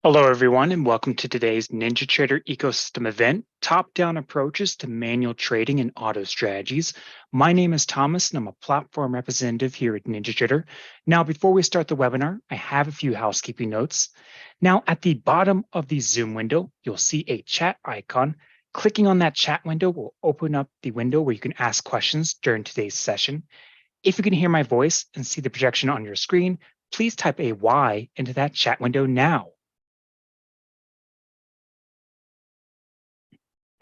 Hello, everyone, and welcome to today's NinjaTrader Ecosystem event, Top-Down Approaches to Manual Trading and Auto Strategies. My name is Thomas, and I'm a platform representative here at NinjaTrader. Now, before we start the webinar, I have a few housekeeping notes. Now, at the bottom of the Zoom window, you'll see a chat icon. Clicking on that chat window will open up the window where you can ask questions during today's session. If you can hear my voice and see the projection on your screen, please type a Y into that chat window now.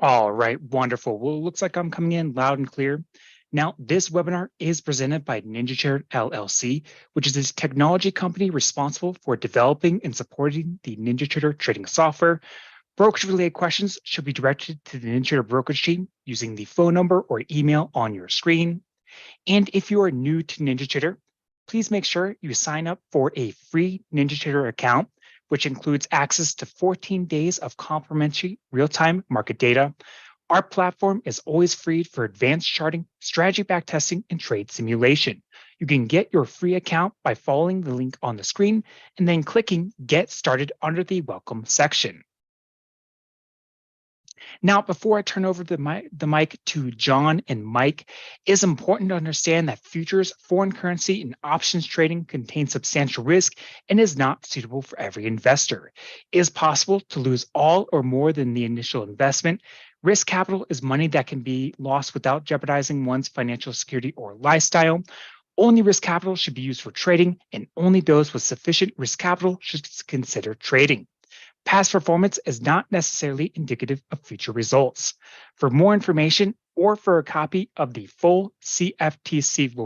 All right, wonderful. Well, it looks like I'm coming in loud and clear. Now, this webinar is presented by NinjaTrader LLC, which is a technology company responsible for developing and supporting the NinjaTrader trading software. Brokerage-related questions should be directed to the NinjaTrader brokerage team using the phone number or email on your screen. And if you are new to NinjaTrader, please make sure you sign up for a free NinjaTrader account, which includes access to 14 days of complimentary real-time market data. Our platform is always free for advanced charting, strategy backtesting, and trade simulation. You can get your free account by following the link on the screen and then clicking Get Started under the Welcome section. Now, before I turn over the mic to John and Mike, it is important to understand that futures, foreign currency, and options trading contain substantial risk and is not suitable for every investor. It is possible to lose all or more than the initial investment. Risk capital is money that can be lost without jeopardizing one's financial security or lifestyle. Only risk capital should be used for trading, and only those with sufficient risk capital should consider trading. Past performance is not necessarily indicative of future results. For more information or for a copy of the full CFTC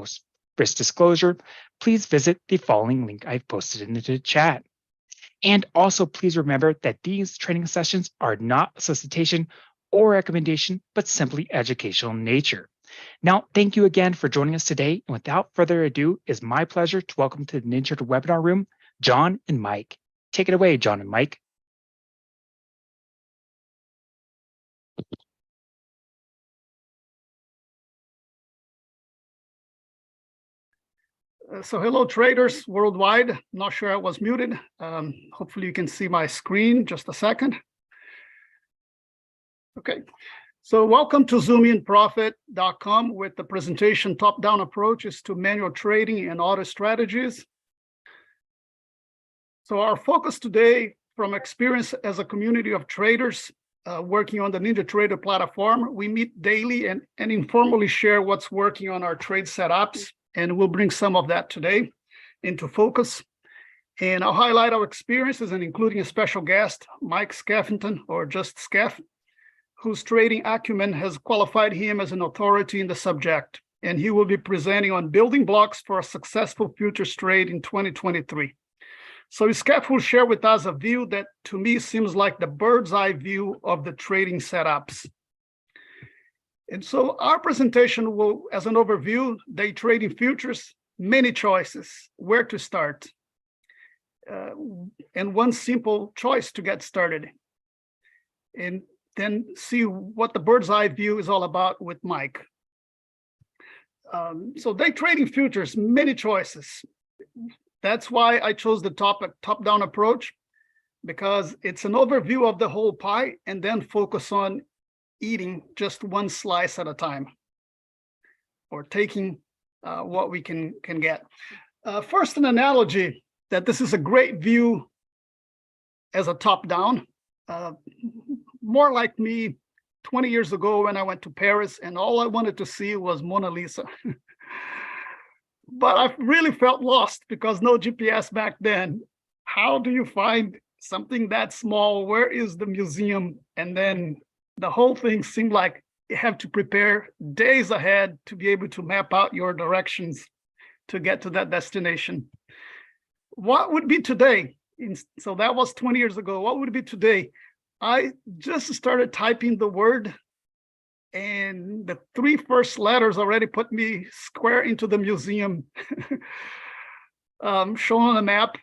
risk disclosure, please visit the following link I've posted in the chat. And also, please remember that these training sessions are not a solicitation or recommendation, but simply educational in nature. Now, thank you again for joining us today. And without further ado, it's my pleasure to welcome to the NinjaTrader webinar room, John and Mike. Take it away, John and Mike. So hello, traders worldwide. Not sure I was muted. Hopefully you can see my screen. Just a second. Okay. So welcome to ZoomInProfit.com with the presentation Top-Down Approaches to Manual Trading and Auto Strategies. So our focus today, from experience as a community of traders working on the NinjaTrader platform, we meet daily and informally share what's working on our trade setups. And we'll bring some of that today into focus. And I'll highlight our experiences, and including a special guest, Mike Skeffington, or just Skeff, whose trading acumen has qualified him as an authority in the subject. And he will be presenting on building blocks for a successful futures trade in 2023. So Skeff will share with us a view that to me seems like the bird's eye view of the trading setups. And so our presentation will, as an overview, day trading futures, many choices, where to start, and one simple choice to get started. And then see what the bird's eye view is all about with Mike. So day trading futures, many choices. That's why I chose the top-down approach, because it's an overview of the whole pie and then focus on eating just one slice at a time, or taking what we can get. First, an analogy that this is a great view as a top-down, more like me 20 years ago when I went to Paris and all I wanted to see was Mona Lisa. But I really felt lost because no GPS back then. How do you find something that small? Where is the museum? And then the whole thing seemed like you have to prepare days ahead to be able to map out your directions to get to that destination. What would be today? So that was 20 years ago. What would it be today? I just started typing the word, and the 3 first letters already put me square into the museum, shown on the map,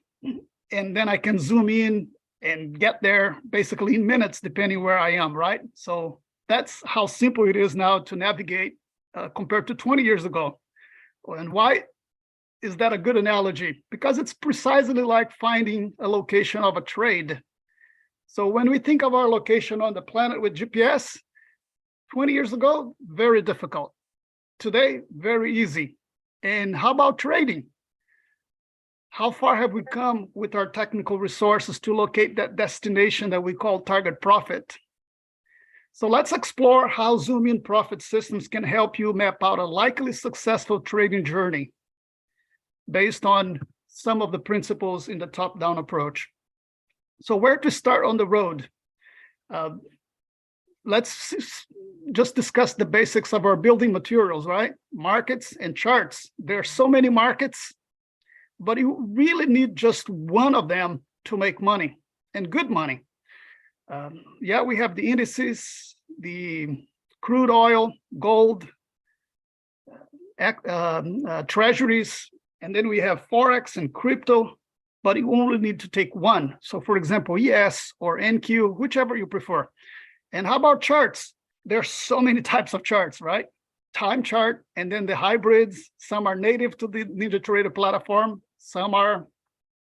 and then I can zoom in and get there basically in minutes, depending where I am, right? So that's how simple it is now to navigate compared to 20 years ago. And why is that a good analogy? Because it's precisely like finding a location of a trade So when we think of our location on the planet with GPS, 20 years ago, very difficult. Today, very easy. And how about trading? How far have we come with our technical resources to locate that destination that we call target profit? So let's explore how Zoom-in Profit Systems can help you map out a likely successful trading journey based on some of the principles in the top-down approach. So where to start on the road? Let's just discuss the basics of our building materials, right? Markets and charts. There are so many markets, but you really need just one of them to make money, and good money. Yeah, we have the indices, the crude oil, gold, treasuries, and then we have Forex and crypto, but you only need to take one. So for example, ES or NQ, whichever you prefer. And how about charts? There's so many types of charts, right? Time chart, and then the hybrids. Some are native to the NinjaTrader platform. Some are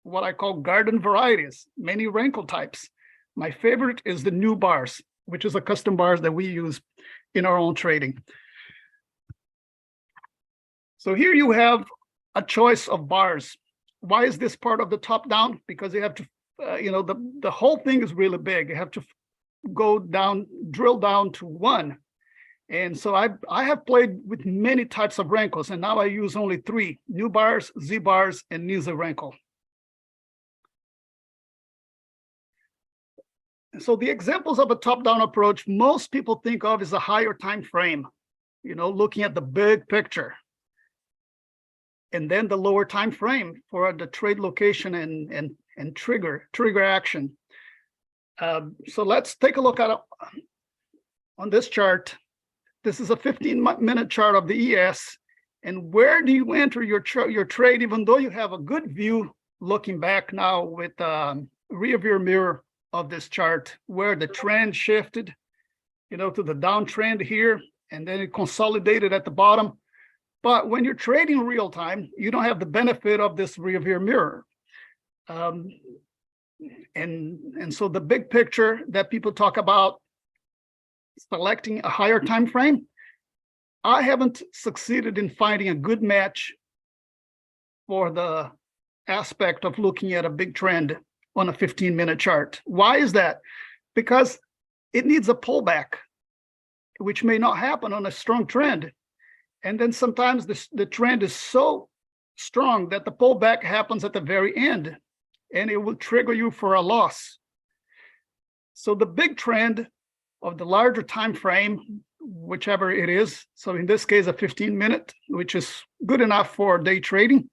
what I call garden varieties, many wrinkle types. My favorite is the new bars, which is a custom bars that we use in our own trading. So here you have a choice of bars. Why is this part of the top down? Because you have to, the whole thing is really big. You have to go down, drill down to one. And so I have played with many types of wrinkles, and now I use only three: new bars, Z bars, and Nisa wrinkle. So the examples of a top-down approach most people think of is a higher time frame, looking at the big picture. And then the lower time frame for the trade location and trigger action. So let's take a look at on this chart. This is a 15-minute chart of the ES. And where do you enter your trade, even though you have a good view looking back now with rear view mirror of this chart, where the trend shifted, to the downtrend here, and then it consolidated at the bottom. But when you're trading real time, you don't have the benefit of this rear view mirror. And so the big picture that people talk about, selecting a higher time frame, I haven't succeeded in finding a good match for the aspect of looking at a big trend on a 15-minute chart. Why is that? Because it needs a pullback, which may not happen on a strong trend. And then sometimes the trend is so strong that the pullback happens at the very end, and it will trigger you for a loss. So the big trend of the larger time frame, whichever it is, so in this case, a 15-minute, which is good enough for day trading,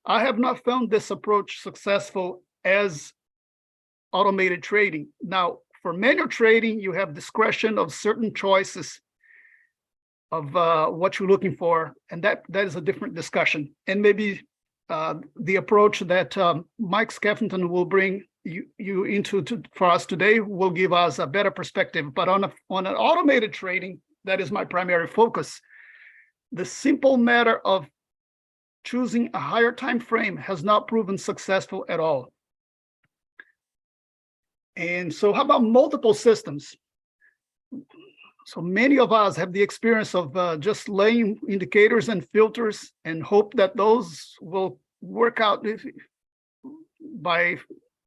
I have not found this approach successful as automated trading. Now, for manual trading, you have discretion of certain choices of what you're looking for, and that is a different discussion. And maybe the approach that Mike Skeffington will bring you into for us today will give us a better perspective. But on an automated trading, that is my primary focus. The simple matter of choosing a higher time frame has not proven successful at all. And so how about multiple systems? So many of us have the experience of just laying indicators and filters and hope that those will work out by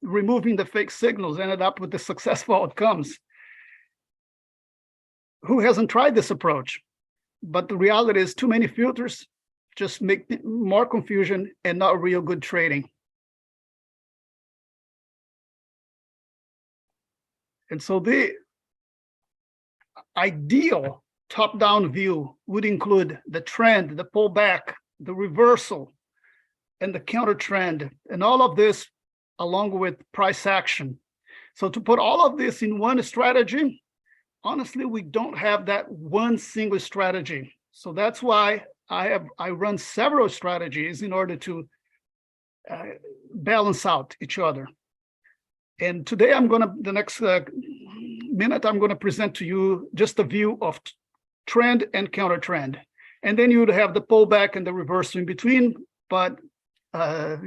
removing the fake signals, ended up with the successful outcomes. Who hasn't tried this approach? But the reality is too many filters just make more confusion and not real good trading. And so the ideal top-down view would include the trend, the pullback, the reversal, and the counter trend, and all of this along with price action. So to put all of this in one strategy, honestly, we don't have that one single strategy. So that's why I run several strategies in order to balance out each other. And today the next minute, I'm gonna present to you just a view of trend and counter trend. And then you would have the pullback and the reversal in between. But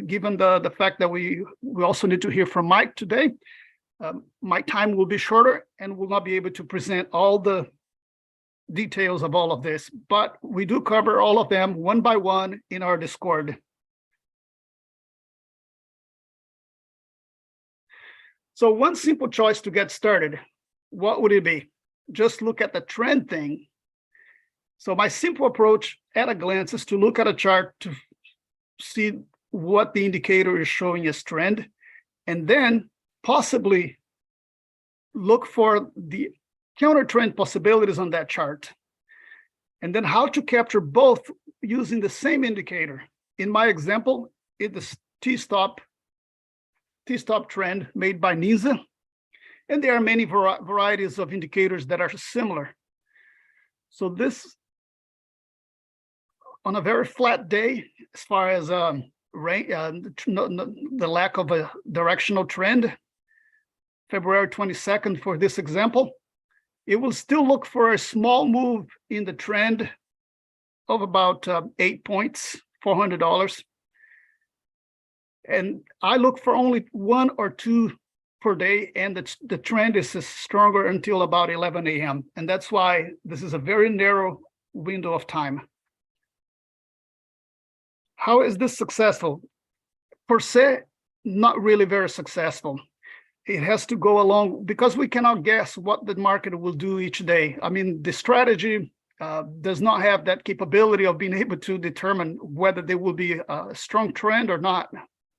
given the fact that we also need to hear from Mike today, my time will be shorter and will not be able to present all the details of all of this, but we do cover all of them one by one in our Discord. So one simple choice to get started, what would it be? Just look at the trend thing. So my simple approach at a glance is to look at a chart to see what the indicator is showing as trend, and then possibly look for the counter trend possibilities on that chart. And then how to capture both using the same indicator. In my example, it's the T-stop trend made by NISA. And there are many varieties of indicators that are similar. So this, on a very flat day, as far as the lack of a directional trend, February 22nd for this example, it will still look for a small move in the trend of about 8 points, $400. And I look for only 1 or 2 per day, and the trend is stronger until about 11 a.m. And that's why this is a very narrow window of time. How is this successful? Per se, not really very successful. It has to go along because we cannot guess what the market will do each day. I mean, the strategy does not have that capability of being able to determine whether there will be a strong trend or not.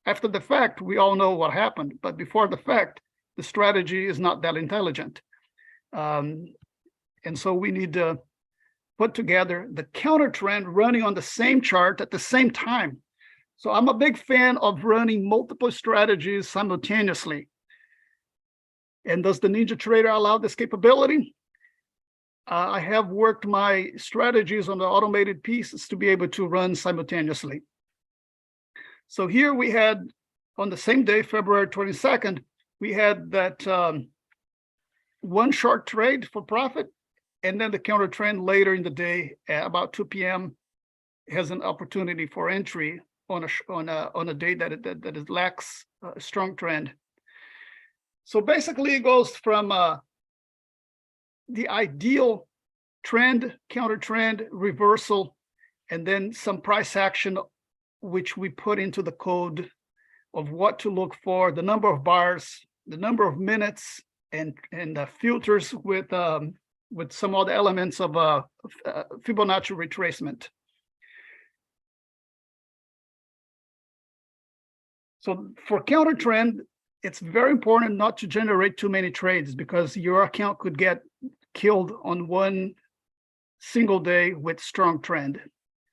After the fact, we all know what happened, but before the fact, the strategy is not that intelligent. And so we need to put together the counter trend running on the same chart at the same time. So I'm a big fan of running multiple strategies simultaneously. And does the NinjaTrader allow this capability? I have worked my strategies on the automated pieces to be able to run simultaneously. So here we had, on the same day, February 22nd, we had that one short trade for profit, and then the counter trend later in the day at about 2 p.m. has an opportunity for entry on a day that lacks a strong trend. So basically, it goes from the ideal trend, counter trend, reversal, and then some price action, which we put into the code of what to look for, the number of bars, the number of minutes, and filters with some other elements of Fibonacci retracement. So for counter trend, it's very important not to generate too many trades because your account could get killed on one single day with strong trend.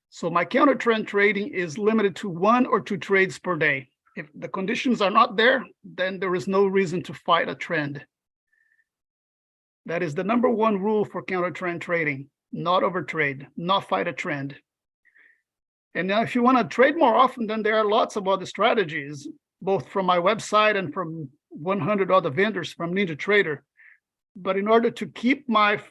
So my counter trend trading is limited to 1 or 2 trades per day. If the conditions are not there, then there is no reason to fight a trend. That is the #1 rule for counter trend trading: not overtrade, not fight a trend. And now if you want to trade more often, then there are lots of other strategies, both from my website and from 100 other vendors from NinjaTrader. But in order to keep my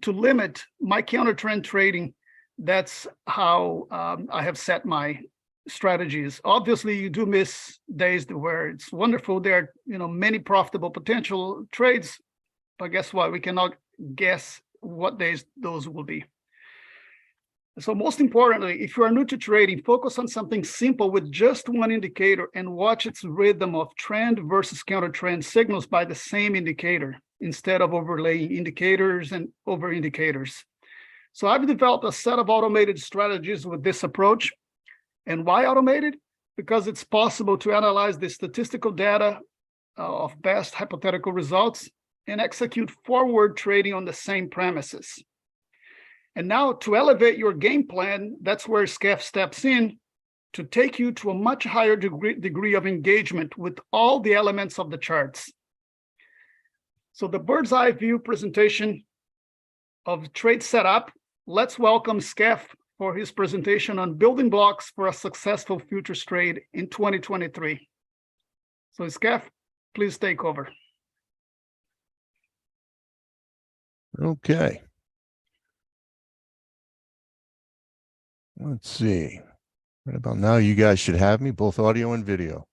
to limit my counter trend trading, that's how I have set my strategies. Obviously, you do miss days where it's wonderful. There are many profitable potential trades, but guess what? We cannot guess what days those will be. So most importantly, if you are new to trading, focus on something simple with just one indicator and watch its rhythm of trend versus counter trend signals by the same indicator instead of overlaying indicators and over indicators. So I've developed a set of automated strategies with this approach. And why automated? Because it's possible to analyze the statistical data of past hypothetical results and execute forward trading on the same premises. And now to elevate your game plan, that's where Skeff steps in to take you to a much higher degree of engagement with all the elements of the charts. So the bird's eye view presentation of trade setup. Let's welcome Skeff for his presentation on building blocks for a successful futures trade in 2023. So Skeff, please take over. Okay. Let's see. Right about now, you guys should have me, both audio and video.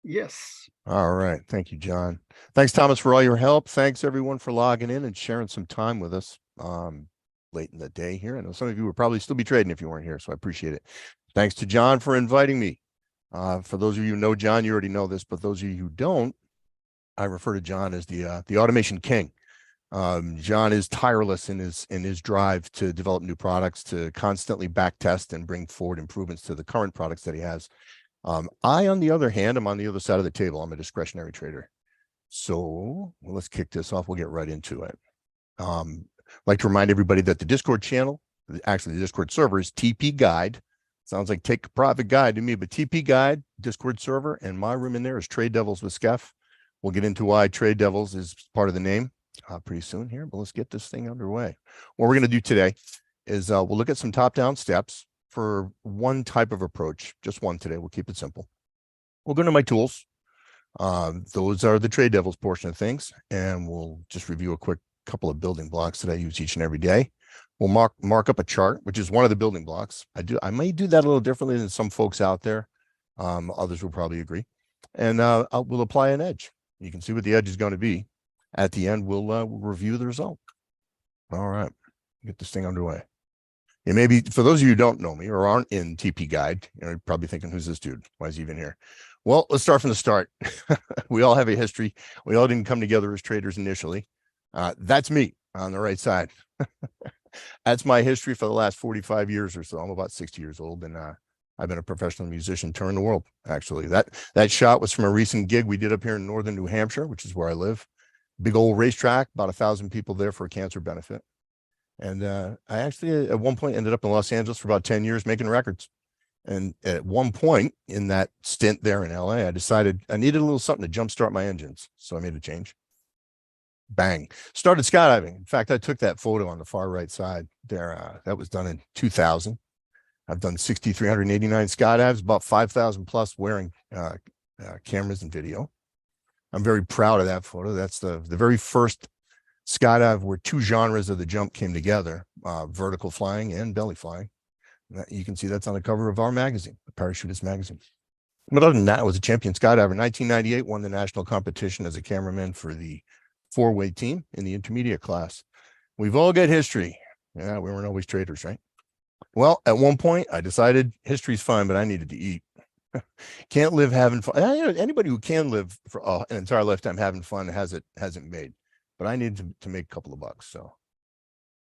Yes. All right. Thank you, John. Thanks, Thomas, for all your help. Thanks, everyone, for logging in and sharing some time with us late in the day here. I know some of you would probably still be trading if you weren't here, so I appreciate it. Thanks to John for inviting me. For those of you who know John, you already know this, but those of you who don't, I refer to John as the automation king. John is tireless in his drive to develop new products, to constantly back test and bring forward improvements to the current products that he has. I, on the other hand, am on the other side of the table. I'm a discretionary trader. So let's kick this off. We'll get right into it. I'd like to remind everybody that the Discord channel, actually the Discord server, is TP Guide. Sounds like Take a Profit Guide to me, but TP Guide, Discord server, and my room in there is Trade Devils with Skeff. We'll get into why Trade Devils is part of the name pretty soon here, but let's get this thing underway. What we're going to do today is we'll look at some top-down steps for one type of approach, just one today. We'll keep it simple. We'll go to my tools. Those are the Trade Devils portion of things, and we'll just review a quick couple of building blocks that I use each and every day. We'll mark up a chart, which is one of the building blocks. I may do that a little differently than some folks out there. Others will probably agree. And we'll apply an edge. You can see what the edge is going to be. At the end, we'll review the result. All right, get this thing underway. And maybe for those of you who don't know me or aren't in TP Guide, you're probably thinking, who's this dude? Why is he even here? Well, let's start from the start. We all have a history. We all didn't come together as traders initially. That's me on the right side. That's my history for the last 45 years or so. I'm about 60 years old, and I've been a professional musician touring the world, actually. That shot was from a recent gig we did up here in northern New Hampshire, which is where I live. Big old racetrack, about 1,000 people there for a cancer benefit. And I actually, at one point, ended up in Los Angeles for about 10 years making records. And at one point in that stint there in LA, I decided I needed a little something to jumpstart my engines. So I made a change. Bang. Started skydiving. In fact, I took that photo on the far right side there. That was done in 2000. I've done 6,389 skydives, about 5,000 plus wearing cameras and video. I'm very proud of that photo. That's the very first skydive where two genres of the jump came together, vertical flying and belly flying. You can see that's on the cover of our magazine, the Parachutist magazine. But other than that, I was a champion skydiver. In 1998, won the national competition as a cameraman for the four-way team in the intermediate class. We've all got history. Yeah, we weren't always traders, right? Well, at one point, I decided history's fine, but I needed to eat. Can't live having fun. Anybody who can live for an entire lifetime having fun hasn't made. But I needed to make a couple of bucks, so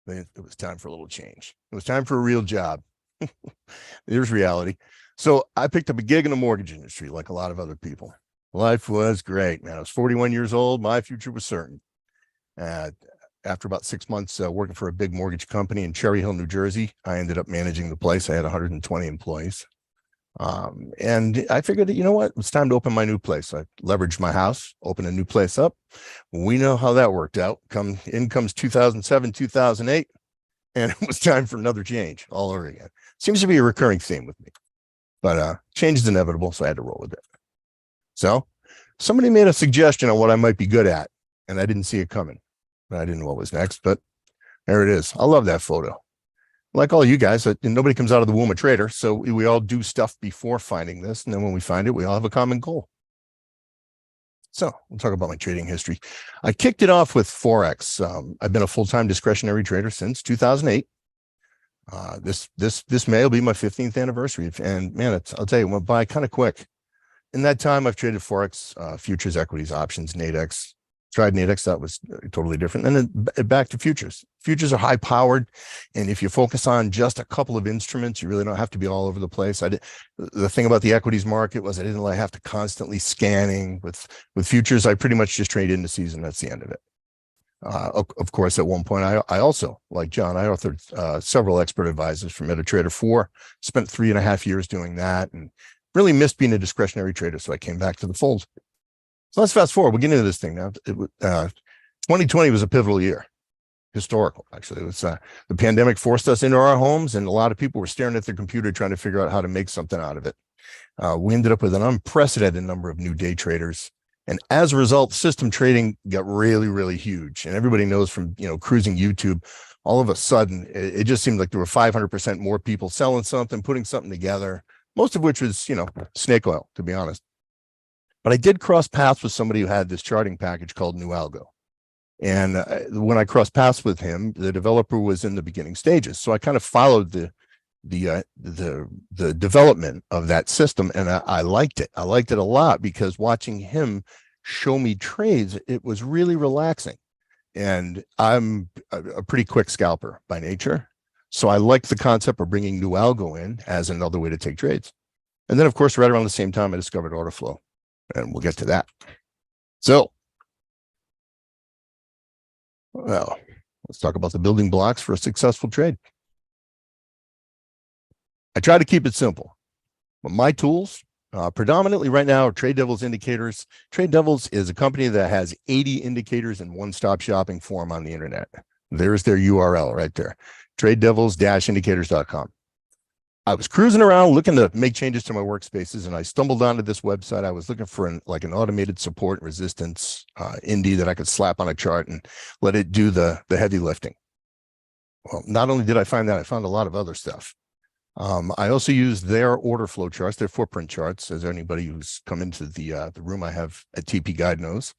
it was time for a little change. It was time for a real job. There's reality. So I picked up a gig in the mortgage industry, like a lot of other people. Life was great, man. I was 41 years old. My future was certain. After about 6 months working for a big mortgage company in Cherry Hill, New Jersey, I ended up managing the place. I had 120 employees. And I figured that, you know what, it's time to open my new place. I leveraged my house, opened a new place up. We know how that worked out. In comes 2007, 2008, and it was time for another change all over again. Seems to be a recurring theme with me, but change is inevitable, so I had to roll with it. So somebody made a suggestion on what I might be good at, and I didn't see it coming. I didn't know what was next, but there it is. I love that photo. Like all you guys, nobody comes out of the womb a trader. So we all do stuff before finding this. And then when we find it, we all have a common goal. So we'll talk about my trading history. I kicked it off with Forex. I've been a full-time discretionary trader since 2008. This May will be my 15th anniversary. And man, I'll tell you, it went by kind of quick. In that time, I've traded Forex, futures, equities, options, Nadex. Tried Nadex, that was totally different. And then back to futures. Futures are high powered. And if you focus on just a couple of instruments, you really don't have to be all over the place. The thing about the equities market was I didn't have to constantly scanning. With futures, I pretty much just trade indices, and that's the end of it. Of course, at one point, I also, like John, I authored several expert advisors for MetaTrader 4, spent 3.5 years doing that, and really missed being a discretionary trader. So I came back to the fold. So let's fast forward. We'll get into this thing now. 2020 was a pivotal year, historical, actually. It was the pandemic forced us into our homes, and a lot of people were staring at their computer trying to figure out how to make something out of it. We ended up with an unprecedented number of new day traders. And as a result, system trading got really, really huge. And everybody knows from, cruising YouTube, all of a sudden, it just seemed like there were 500% more people selling something, putting something together, most of which was, snake oil, to be honest. But I did cross paths with somebody who had this charting package called New Algo. And when I crossed paths with him, the developer was in the beginning stages. So I kind of followed the development of that system, and I liked it. I liked it a lot because watching him show me trades, it was really relaxing. And I'm a pretty quick scalper by nature. So I liked the concept of bringing New Algo in as another way to take trades. And then, of course, right around the same time, I discovered order flow, and we'll get to that. So, well, let's talk about the building blocks for a successful trade. I try to keep it simple, but my tools predominantly right now are Trade Devils indicators. Trade Devils is a company that has 80 indicators in one-stop shopping form on the internet. There's their URL right there, tradedevils-indicators.com. I was cruising around looking to make changes to my workspaces, and I stumbled onto this website. I was looking for an automated support and resistance indie that I could slap on a chart and let it do the heavy lifting. Well, not only did I find that, I found a lot of other stuff. I also use their order flow charts, their footprint charts, as anybody who's come into the room I have at TP Guide knows.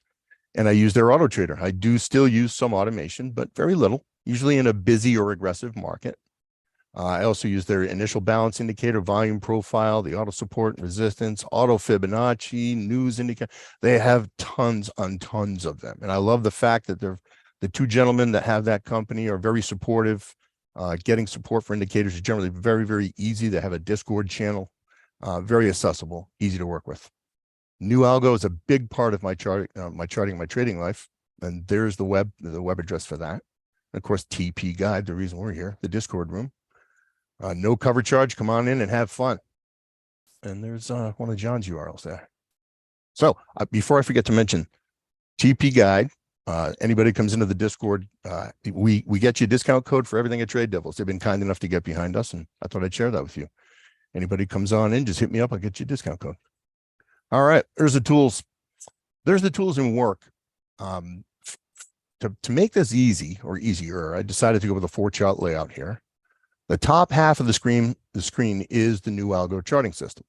And I use their auto trader. I do still use some automation, but very little, usually in a busy or aggressive market. I also use their initial balance indicator, volume profile, the auto support and resistance, auto Fibonacci, news indicator. They have tons on tons of them. And I love the fact that the two gentlemen that have that company are very supportive. Getting support for indicators is generally very, very easy. They have a Discord channel, very accessible, easy to work with. New Algo is a big part of my charting, my trading life. And there's the web address for that. And of course, TP Guide, the reason we're here, the Discord room. No cover charge. Come on in and have fun. And there's one of John's URLs there. So before I forget to mention, TP Guide. Anybody comes into the Discord, we get you a discount code for everything at Trade Devils. They've been kind enough to get behind us, and I thought I'd share that with you. Anybody comes on in, just hit me up. I'll get you a discount code. All right, there's the tools. There's the tools in work. To make this easy or easier, I decided to go with a 4-chart layout here. The top half of the screen is the New Algo charting system.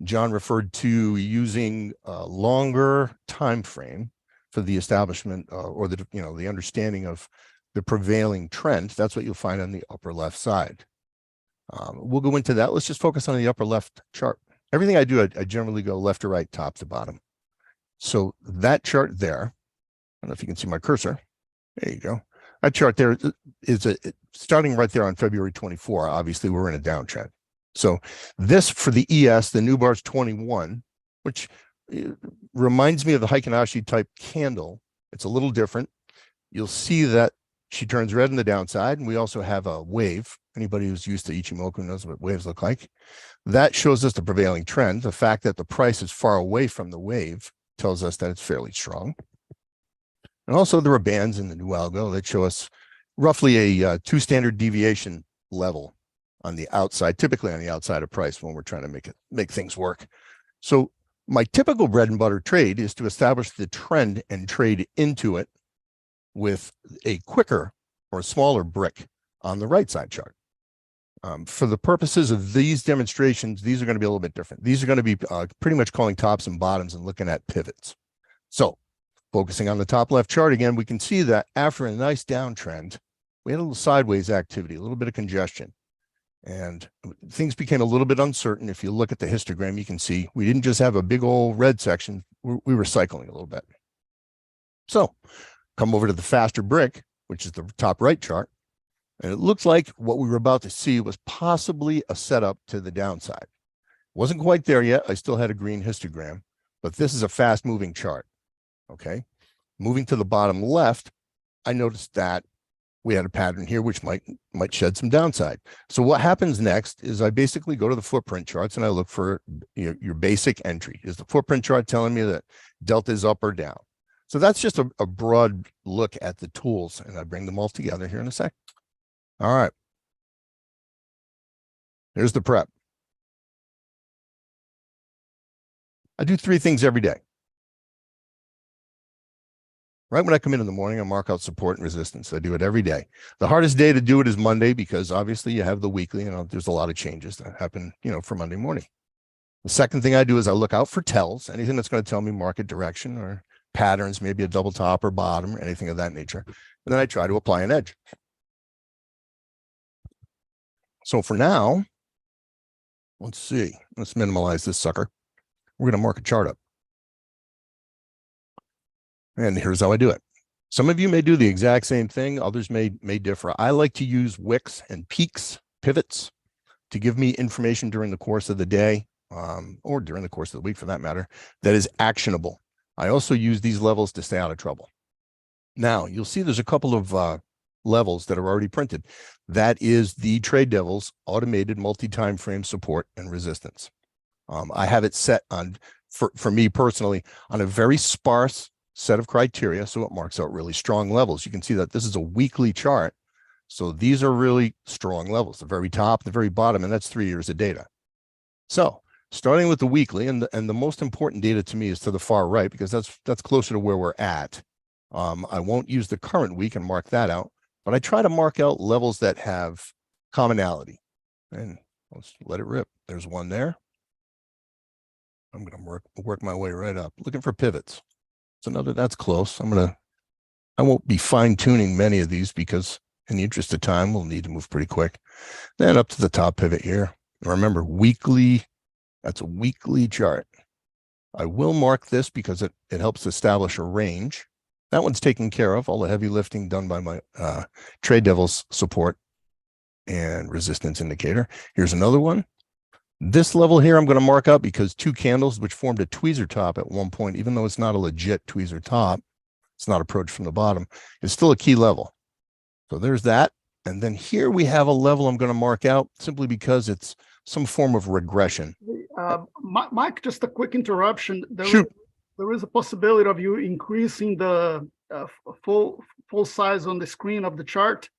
John referred to using a longer time frame for the establishment or the understanding of the prevailing trend. That's what you'll find on the upper left side. We'll go into that. Let's just focus on the upper left chart. Everything I do, I generally go left to right, top to bottom. So that chart there, I don't know if you can see my cursor. There you go. That chart there is starting right there on February 24. Obviously, we're in a downtrend. So this for the ES, the new bar's 21, which it reminds me of the Heikin-Ashi type candle. It's a little different. You'll see that she turns red on the downside, and we also have a wave. Anybody who's used to Ichimoku knows what waves look like. That shows us the prevailing trend. The fact that the price is far away from the wave tells us that it's fairly strong. And also there are bands in the New Algo that show us roughly a 2 standard deviation level on the outside, typically on the outside of price when we're trying to make things work. So my typical bread and butter trade is to establish the trend and trade into it with a quicker or a smaller brick on the right side chart. For the purposes of these demonstrations, these are going to be a little bit different. These are going to be pretty much calling tops and bottoms and looking at pivots. So focusing on the top left chart again, we can see that after a nice downtrend, we had a little sideways activity, a little bit of congestion. And things became a little bit uncertain. If you look at the histogram, you can see we didn't just have a big old red section. We were cycling a little bit. So come over to the faster brick, which is the top right chart. And it looks like what we were about to see was possibly a setup to the downside. Wasn't quite there yet. I still had a green histogram, but this is a fast moving chart. Okay. Moving to the bottom left, I noticed that we had a pattern here which might shed some downside. So what happens next is I basically go to the footprint charts and I look for your basic entry. Is the footprint chart telling me that delta is up or down? So that's just a broad look at the tools, and I bring them all together here in a sec. All right. Here's the prep. I do 3 things every day. Right when I come in the morning, I mark out support and resistance. I do it every day. The hardest day to do it is Monday because obviously you have the weekly and there's a lot of changes that happen, for Monday morning. The second thing I do is I look out for tells, anything that's going to tell me market direction or patterns, maybe a double top or bottom, or anything of that nature. And then I try to apply an edge. So for now, let's see. Let's minimize this sucker. We're going to mark a chart up. And here's how I do it. Some of you may do the exact same thing. Others may differ. I like to use wicks and peaks, pivots, to give me information during the course of the day, or during the course of the week for that matter, that is actionable. I also use these levels to stay out of trouble. Now, you'll see there's a couple of levels that are already printed. That is the Trade Devils automated multi-time frame support and resistance. I have it set on, for me personally, on a very sparse set of criteria, so it marks out really strong levels. You can see that this is a weekly chart, so these are really strong levels, the very top, the very bottom, and that's 3 years of data. So starting with the weekly, and the most important data to me is to the far right, because that's closer to where we're at. I won't use the current week and mark that out, but I try to mark out levels that have commonality, and let's let it rip. There's one there. I'm going to work my way right up, looking for pivots. It's another, that's close. I won't be fine tuning many of these because in the interest of time, we'll need to move pretty quick. Then up to the top pivot here. Remember, weekly, that's a weekly chart. I will mark this because it helps establish a range. That one's taken care of, all the heavy lifting done by my Trade Devils support and resistance indicator. Here's another one. This level here I'm going to mark up because two candles which formed a tweezer top at one point, even though it's not a legit tweezer top, it's not approached from the bottom, it's still a key level. So there's that. And then here we have a level I'm going to mark out simply because it's some form of regression. Mike, just a quick interruption. There is a possibility of you increasing the full size on the screen of the chart.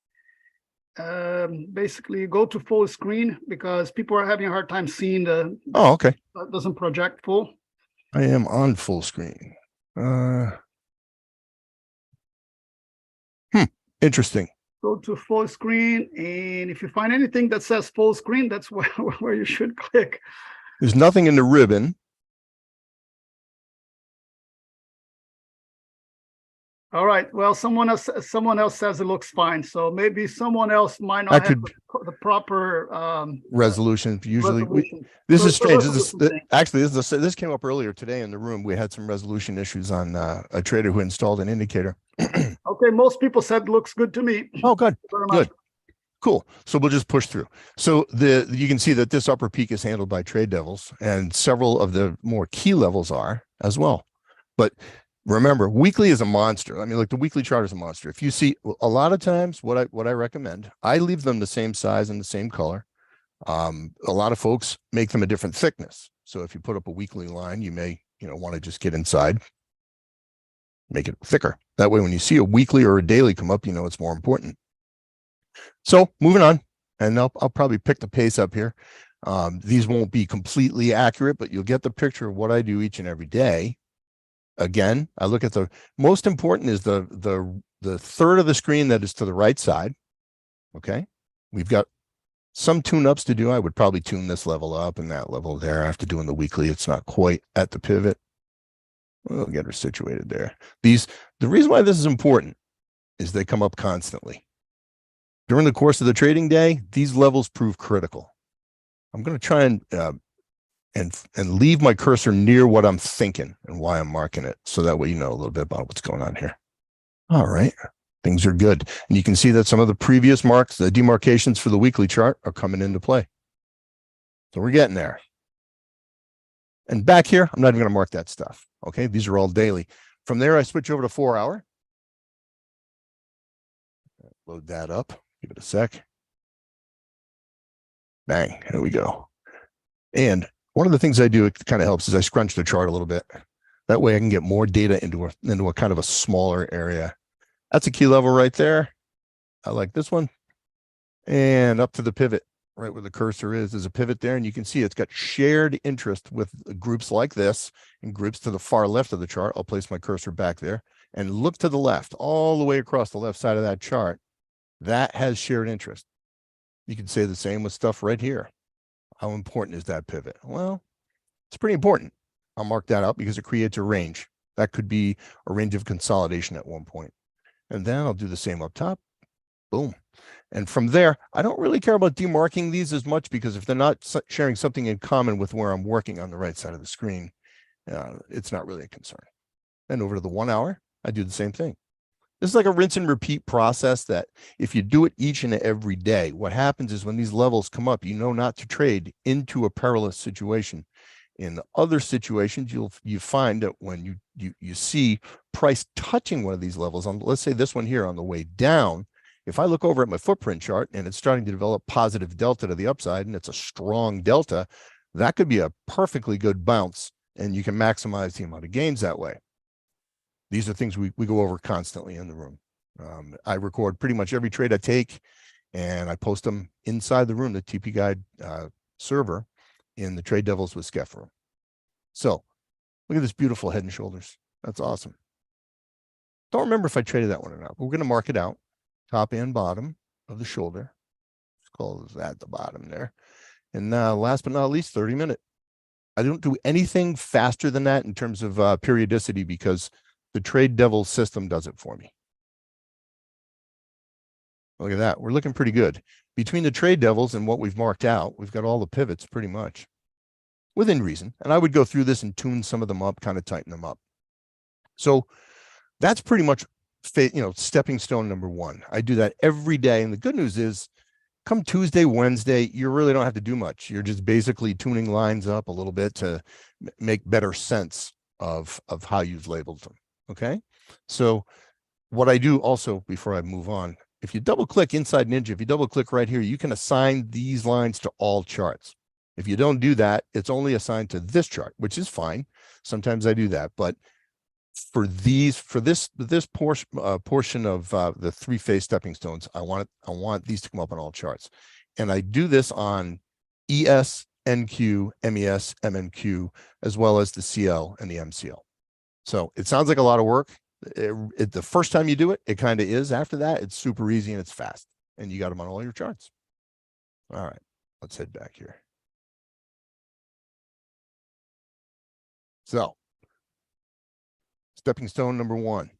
Basically go to full screen because people are having a hard time seeing the. Oh, okay. It doesn't project full. I am on full screen. Interesting. Go to full screen, and if you find anything that says full screen, that's where you should click. There's nothing in the ribbon. All right. Well, someone else says it looks fine. So maybe someone else might not have the proper resolution. Usually, this is strange. This came up earlier today in the room. We had some resolution issues on a trader who installed an indicator. Okay, most people said it looks good to me. Oh, good. Good. Cool. So we'll just push through. So you can see that this upper peak is handled by Trade Devils, and several of the more key levels are as well. But remember, weekly is a monster. I mean, like the weekly chart is a monster. If you see a lot of times, what I recommend, I leave them the same size and the same color. A lot of folks make them a different thickness. So if you put up a weekly line, you may, want to just get inside, make it thicker. That way, when you see a weekly or a daily come up, it's more important. So moving on, and I'll probably pick the pace up here. These won't be completely accurate, but you'll get the picture of what I do each and every day. Again, I look at the most important is the third of the screen that is to the right side. Okay, we've got some tune-ups to do. I would probably tune this level up and that level there after doing the weekly. It's not quite at the pivot. We'll get her situated there. The reason why this is important is they come up constantly. During the course of the trading day, these levels prove critical. I'm going to try and leave my cursor near what I'm thinking and why I'm marking it. So that way, you know a little bit about what's going on here. All right. Things are good. And you can see that some of the previous marks, the demarcations for the weekly chart are coming into play. So we're getting there. And back here, I'm not even going to mark that stuff. Okay. These are all daily. From there, I switch over to 4 hour. Load that up. Give it a sec. Bang. Here we go. And one of the things I do, it kind of helps, is I scrunch the chart a little bit. That way I can get more data into a kind of a smaller area. That's a key level right there. I like this one. And up to the pivot, right where the cursor is, there's a pivot there. And you can see it's got shared interest with groups like this and groups to the far left of the chart. I'll place my cursor back there and look to the left, all the way across the left side of that chart. That has shared interest. You can say the same with stuff right here. How important is that pivot? Well, It's pretty important. I'll mark that out because it creates a range. That could be a range of consolidation at one point. And then I'll do the same up top. Boom. And from there, I don't really care about demarking these as much because if they're not sharing something in common with where I'm working on the right side of the screen, it's not really a concern. And over to the 1 hour, I do the same thing. This is like a rinse and repeat process that if you do it each and every day, what happens is when these levels come up, you know not to trade into a perilous situation. In other situations, you find that when you see price touching one of these levels, on let's say this one here on the way down, if I look over at my footprint chart and it's starting to develop positive delta to the upside and it's a strong delta, that could be a perfectly good bounce and you can maximize the amount of gains that way. These are things we go over constantly in the room. I record pretty much every trade I take and I post them inside the room, the TP Guide server in the Trade Devils with Skeff room. So look at this beautiful head and shoulders. That's awesome. Don't remember if I traded that one or not, but we're going to mark it out. Top and bottom of the shoulder. Let's call that the bottom there. And last but not least, 30-minute. I don't do anything faster than that in terms of periodicity because the Trade Devil system does it for me. Look at that. We're looking pretty good. Between the Trade Devils and what we've marked out, we've got all the pivots pretty much within reason. And I would go through this and tune some of them up, kind of tighten them up. So that's pretty much, stepping stone number one. I do that every day. And the good news is come Tuesday, Wednesday, you really don't have to do much. You're just basically tuning lines up a little bit to make better sense of how you've labeled them. Okay. So what I do also before I move on, if you double click inside Ninja, if you double click right here, you can assign these lines to all charts. If you don't do that, it's only assigned to this chart, which is fine. Sometimes I do that, but for this portion of the three-phase stepping stones, I want these to come up on all charts, and I do this on ES, NQ, MES, MMQ, as well as the CL and the MCL. So it sounds like a lot of work. The first time you do it, it kind of is. After that, it's super easy and it's fast, and you got them on all your charts. All right, let's head back here. So stepping stone number one.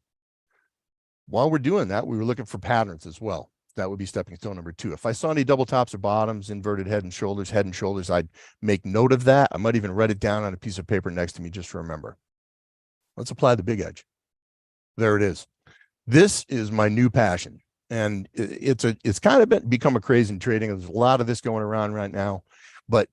While we're doing that, we were looking for patterns as well. That would be stepping stone number two. If I saw any double tops or bottoms, inverted head and shoulders, I'd make note of that. I might even write it down on a piece of paper next to me just to remember. Let's apply the big edge. There it is. This is my new passion. And it's kind of become a craze in trading. There's a lot of this going around right now, but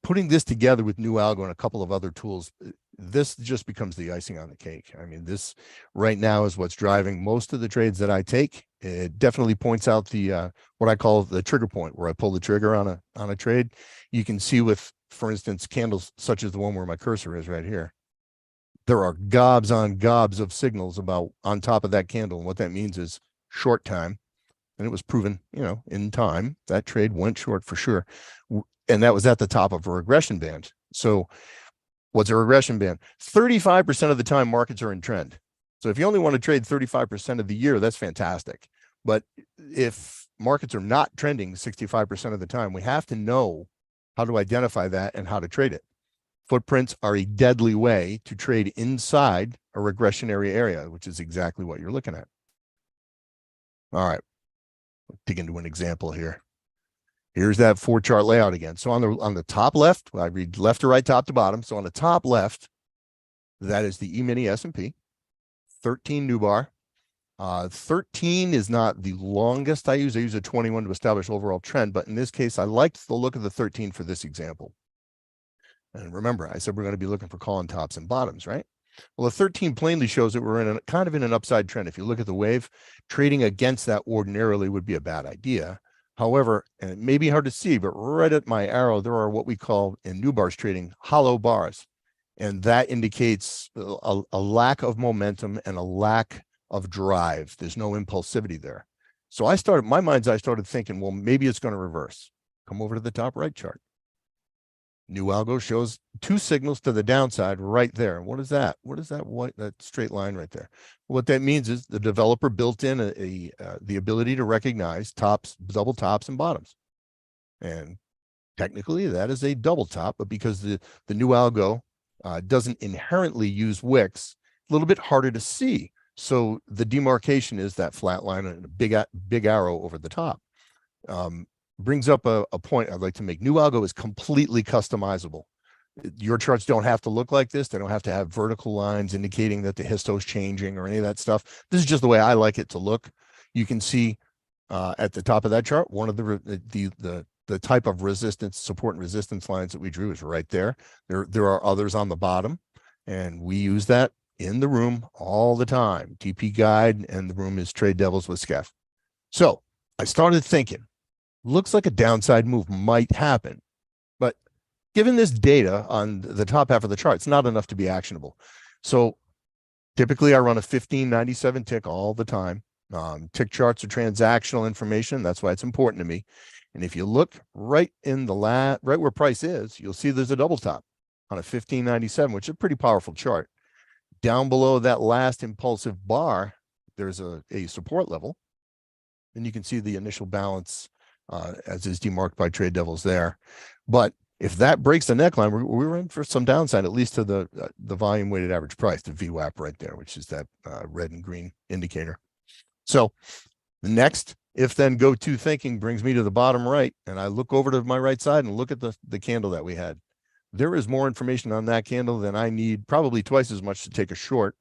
putting this together with New Algo and a couple of other tools, this just becomes the icing on the cake. I mean, this right now is what's driving most of the trades that I take. It definitely points out the what I call the trigger point, where I pull the trigger on a trade. You can see with, for instance, candles such as the one where my cursor is right here. There are gobs on gobs of signals about on top of that candle. And what that means is short time. And it was proven, in time, that trade went short for sure. And that was at the top of a regression band. So what's a regression band? 35% of the time markets are in trend. So if you only want to trade 35% of the year, that's fantastic. But if markets are not trending 65% of the time, we have to know how to identify that and how to trade it. Footprints are a deadly way to trade inside a regressionary area, which is exactly what you're looking at. All right, let's dig into an example here. Here's that 4-chart layout again. So on the top left, I read left to right, top to bottom. So on the top left, that is the E-mini S&P, 13 new bar. 13 is not the longest I use. I use a 21 to establish overall trend, but in this case, I liked the look of the 13 for this example. And remember, I said we're going to be looking for call-in tops and bottoms, right? Well, the 13 plainly shows that we're in kind of in an upside trend. If you look at the wave, trading against that ordinarily would be a bad idea. However, and it may be hard to see, but right at my arrow, there are what we call in new bars trading hollow bars. And that indicates a lack of momentum and a lack of drive. There's no impulsivity there. So I started thinking, well, maybe it's going to reverse. Come over to the top right chart. New Algo shows 2 signals to the downside right there. What is that? What is that white, that straight line right there? What that means is the developer built in the ability to recognize tops, double tops, and bottoms. And Technically, that is a double top, but because the new algo doesn't inherently use wicks, a little bit harder to see. So the demarcation is that flat line and a big arrow over the top. Brings up a point I'd like to make. New algo is completely customizable. Your charts don't have to look like this. They don't have to have vertical lines indicating that the histo is changing or any of that stuff. This is just the way I like it to look. You can see at the top of that chart, one of the type of resistance, support and resistance lines that we drew is right there. There are others on the bottom, and we use that in the room all the time. TP guide, and the room is Trade Devils with Skeff. So I started thinking, looks like a downside move might happen, but given this data on the top half of the chart, it's not enough to be actionable. So typically I run a 1597 tick all the time. Tick charts are transactional information. That's why it's important to me. And if you look right in the right where price is, you'll see there's a double top on a 1597, which is a pretty powerful chart. Down below that last impulsive bar, there's a support level. And you can see the initial balance as is demarked by Trade Devils there. But if that breaks the neckline, we're in for some downside, at least to the volume weighted average price, the VWAP right there, which is that red and green indicator. So the next if then go to thinking brings me to the bottom right, and I look over to my right side and look at the candle that we had. There is more information on that candle than I need, probably twice as much to take a short.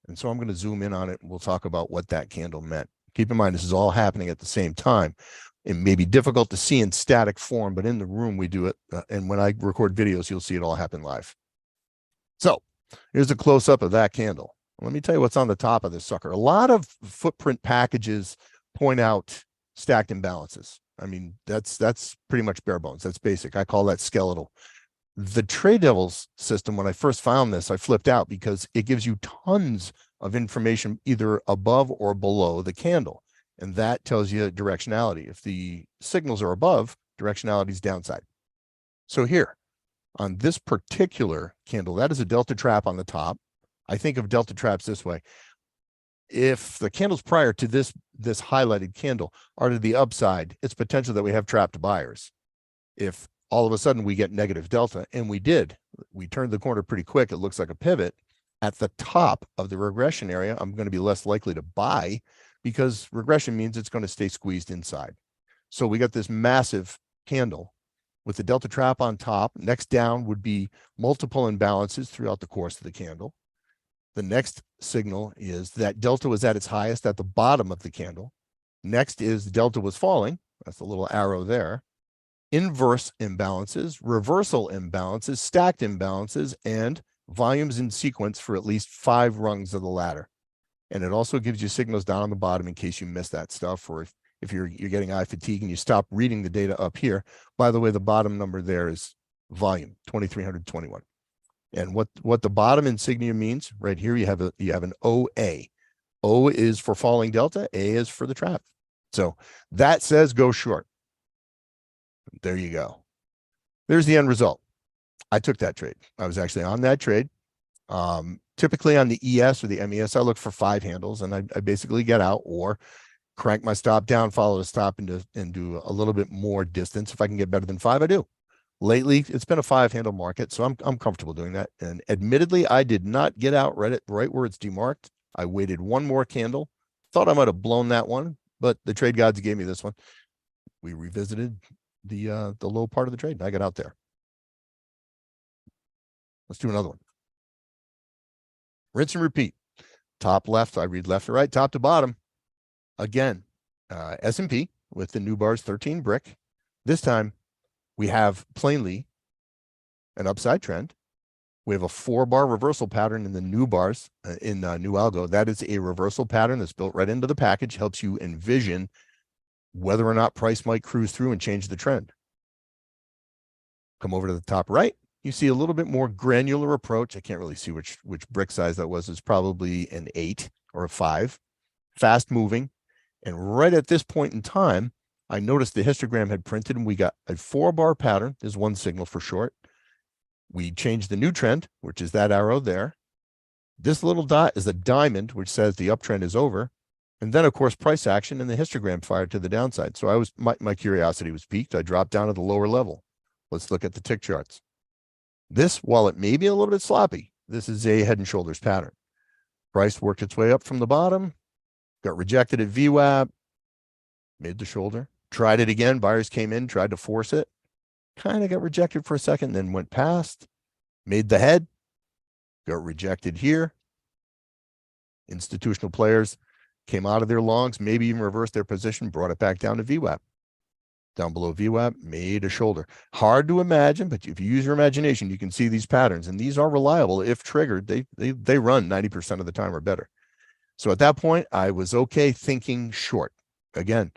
And so I'm going to zoom in on it, and we'll talk about what that candle meant. Keep in mind, this is all happening at the same time. It may be difficult to see in static form, but in the room we do it. And when I record videos, you'll see it all happen live. So here's a close-up of that candle. Let me tell you what's on the top of this sucker. A lot of footprint packages point out stacked imbalances. I mean, that's pretty much bare bones. That's basic. I call that skeletal. The Trade Devils system, when I first found this, I flipped out because it gives you tons of information either above or below the candle. And that tells you directionality. If the signals are above, directionality is downside. So here, on this particular candle, that is a delta trap on the top. I think of delta traps this way. If the candles prior to this highlighted candle are to the upside, it's potential that we have trapped buyers. If all of a sudden we get negative delta, and we did, we turned the corner pretty quick, it looks like a pivot, at the top of the regression area, I'm going to be less likely to buy because regression means it's going to stay squeezed inside. So we got this massive candle with the delta trap on top. Next down would be multiple imbalances throughout the course of the candle. The next signal is that delta was at its highest at the bottom of the candle. Next is delta was falling. That's the little arrow there. Inverse imbalances, reversal imbalances, stacked imbalances, and volumes in sequence for at least 5 rungs of the ladder. And it also gives you signals down on the bottom in case you miss that stuff, or if you're getting eye fatigue and you stop reading the data up here. By the way, the bottom number there is volume, 2321. And what the bottom insignia means, right here, you have an OA. O is for falling delta, A is for the trap. So that says go short. There you go. There's the end result. I took that trade. I was actually on that trade. Typically on the ES or the MES, I look for 5 handles, and I basically get out or crank my stop down, follow the stop, and do a little bit more distance. If I can get better than 5, I do. Lately, it's been a 5-handle market, so I'm comfortable doing that. And admittedly, I did not get out right where it's demarked. I waited one more candle. Thought I might have blown that one, but the trade gods gave me this one. We revisited the low part of the trade, and I got out there. Let's do another one. Rinse and repeat. Top left, I read left to right, top to bottom. Again, S&P with the new bars 13 brick. This time, we have plainly an upside trend. We have a 4-bar reversal pattern in the new bars in new algo. That is a reversal pattern that's built right into the package, helps you envision whether or not price might cruise through and change the trend. Come over to the top right. You see a little bit more granular approach. I can't really see which brick size that was. It's probably an 8 or a 5. Fast moving. And right at this point in time, I noticed the histogram had printed, and we got a 4-bar pattern. There's one signal for short. We changed the new trend, which is that arrow there. This little dot is a diamond, which says the uptrend is over. And then, of course, price action, and the histogram fired to the downside. So my curiosity was piqued. I dropped down to the lower level. Let's look at the tick charts. This, while it may be a little bit sloppy, this is a head and shoulders pattern. Price worked its way up from the bottom, got rejected at VWAP, made the shoulder, tried it again. Buyers came in, tried to force it, kind of got rejected for a second, then went past, made the head, got rejected here. Institutional players came out of their longs, maybe even reversed their position, brought it back down to VWAP. Down below VWAP, made a shoulder. Hard to imagine, but if you use your imagination, you can see these patterns, and these are reliable. If triggered, they run 90% of the time or better. So at that point, I was okay thinking short. Again,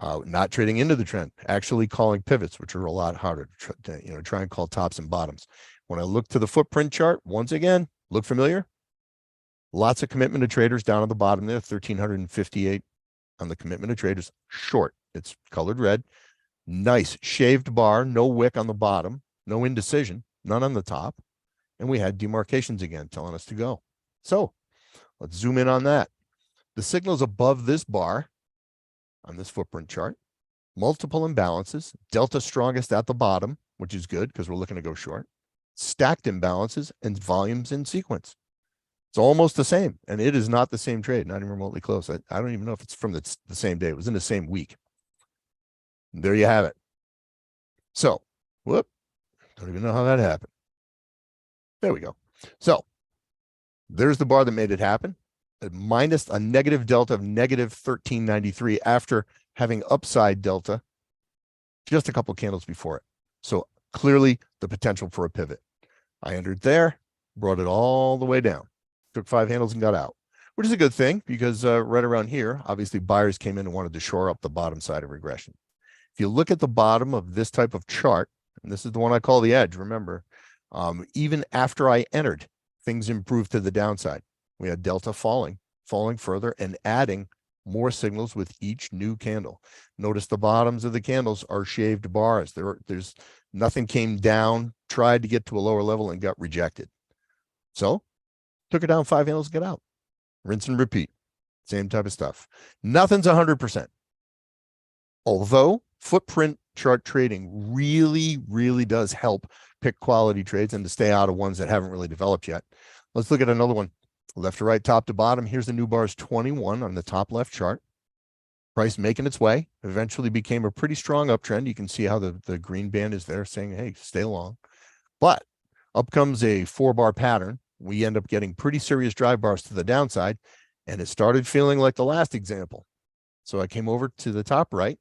not trading into the trend, actually calling pivots, which are a lot harder to try and call tops and bottoms. When I look to the footprint chart, once again, look familiar? Lots of commitment to traders down at the bottom there, 1,358 on the commitment to traders, short. It's colored red. Nice shaved bar, no wick on the bottom, no indecision, none on the top. And we had demarcations again telling us to go. So let's zoom in on that. The signals above this bar on this footprint chart, multiple imbalances, delta strongest at the bottom, which is good because we're looking to go short, stacked imbalances, and volumes in sequence. It's almost the same, and it is not the same trade, not even remotely close. I don't even know if it's from the same day. It was in the same week. There you have it. So, whoop, don't even know how that happened. There we go. So, there's the bar that made it happen. Minus a negative delta of negative 1393 after having upside delta just a couple of candles before it. So, clearly the potential for a pivot. I entered there, brought it all the way down, took 5 handles and got out, which is a good thing because right around here, obviously buyers came in and wanted to shore up the bottom side of regression. If you look at the bottom of this type of chart, and this is the one I call the edge, remember, even after I entered, things improved to the downside. We had delta falling further and adding more signals with each new candle. Notice the bottoms of the candles are shaved bars. There's nothing came down, tried to get to a lower level and got rejected. So took it down 5 handles, get out. Rinse and repeat. Same type of stuff. Nothing's 100%. Although footprint chart trading really, really does help pick quality trades and to stay out of ones that haven't really developed yet. Let's look at another one. Left to right, top to bottom. Here's the new bars 21 on the top left chart. Price making its way. Eventually became a pretty strong uptrend. You can see how the green band is there saying, hey, stay long. But up comes a 4-bar pattern. We end up getting pretty serious drive bars to the downside, and it started feeling like the last example. So I came over to the top right.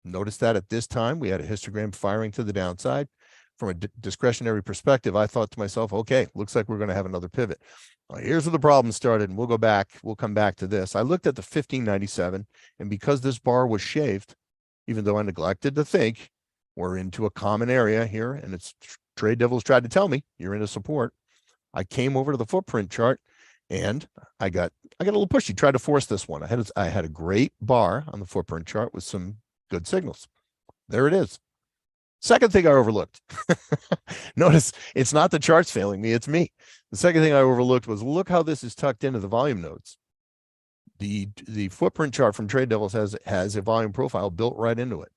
Notice that at this time, we had a histogram firing to the downside. From a discretionary perspective, I thought to myself, okay, looks like we're going to have another pivot. Well, here's where the problem started, and we'll come back to this. I looked at the 1597, and because this bar was shaved, even though I neglected to think, we're into a common area here, and it's trade devils tried to tell me, you're into support. I came over to the footprint chart, and I got a little pushy, tried to force this one. I had a great bar on the footprint chart with some good signals. There it is. Second thing I overlooked. Notice it's not the charts failing me, it's me. The second thing I overlooked was look how this is tucked into the volume nodes. The footprint chart from Trade Devils has a volume profile built right into it.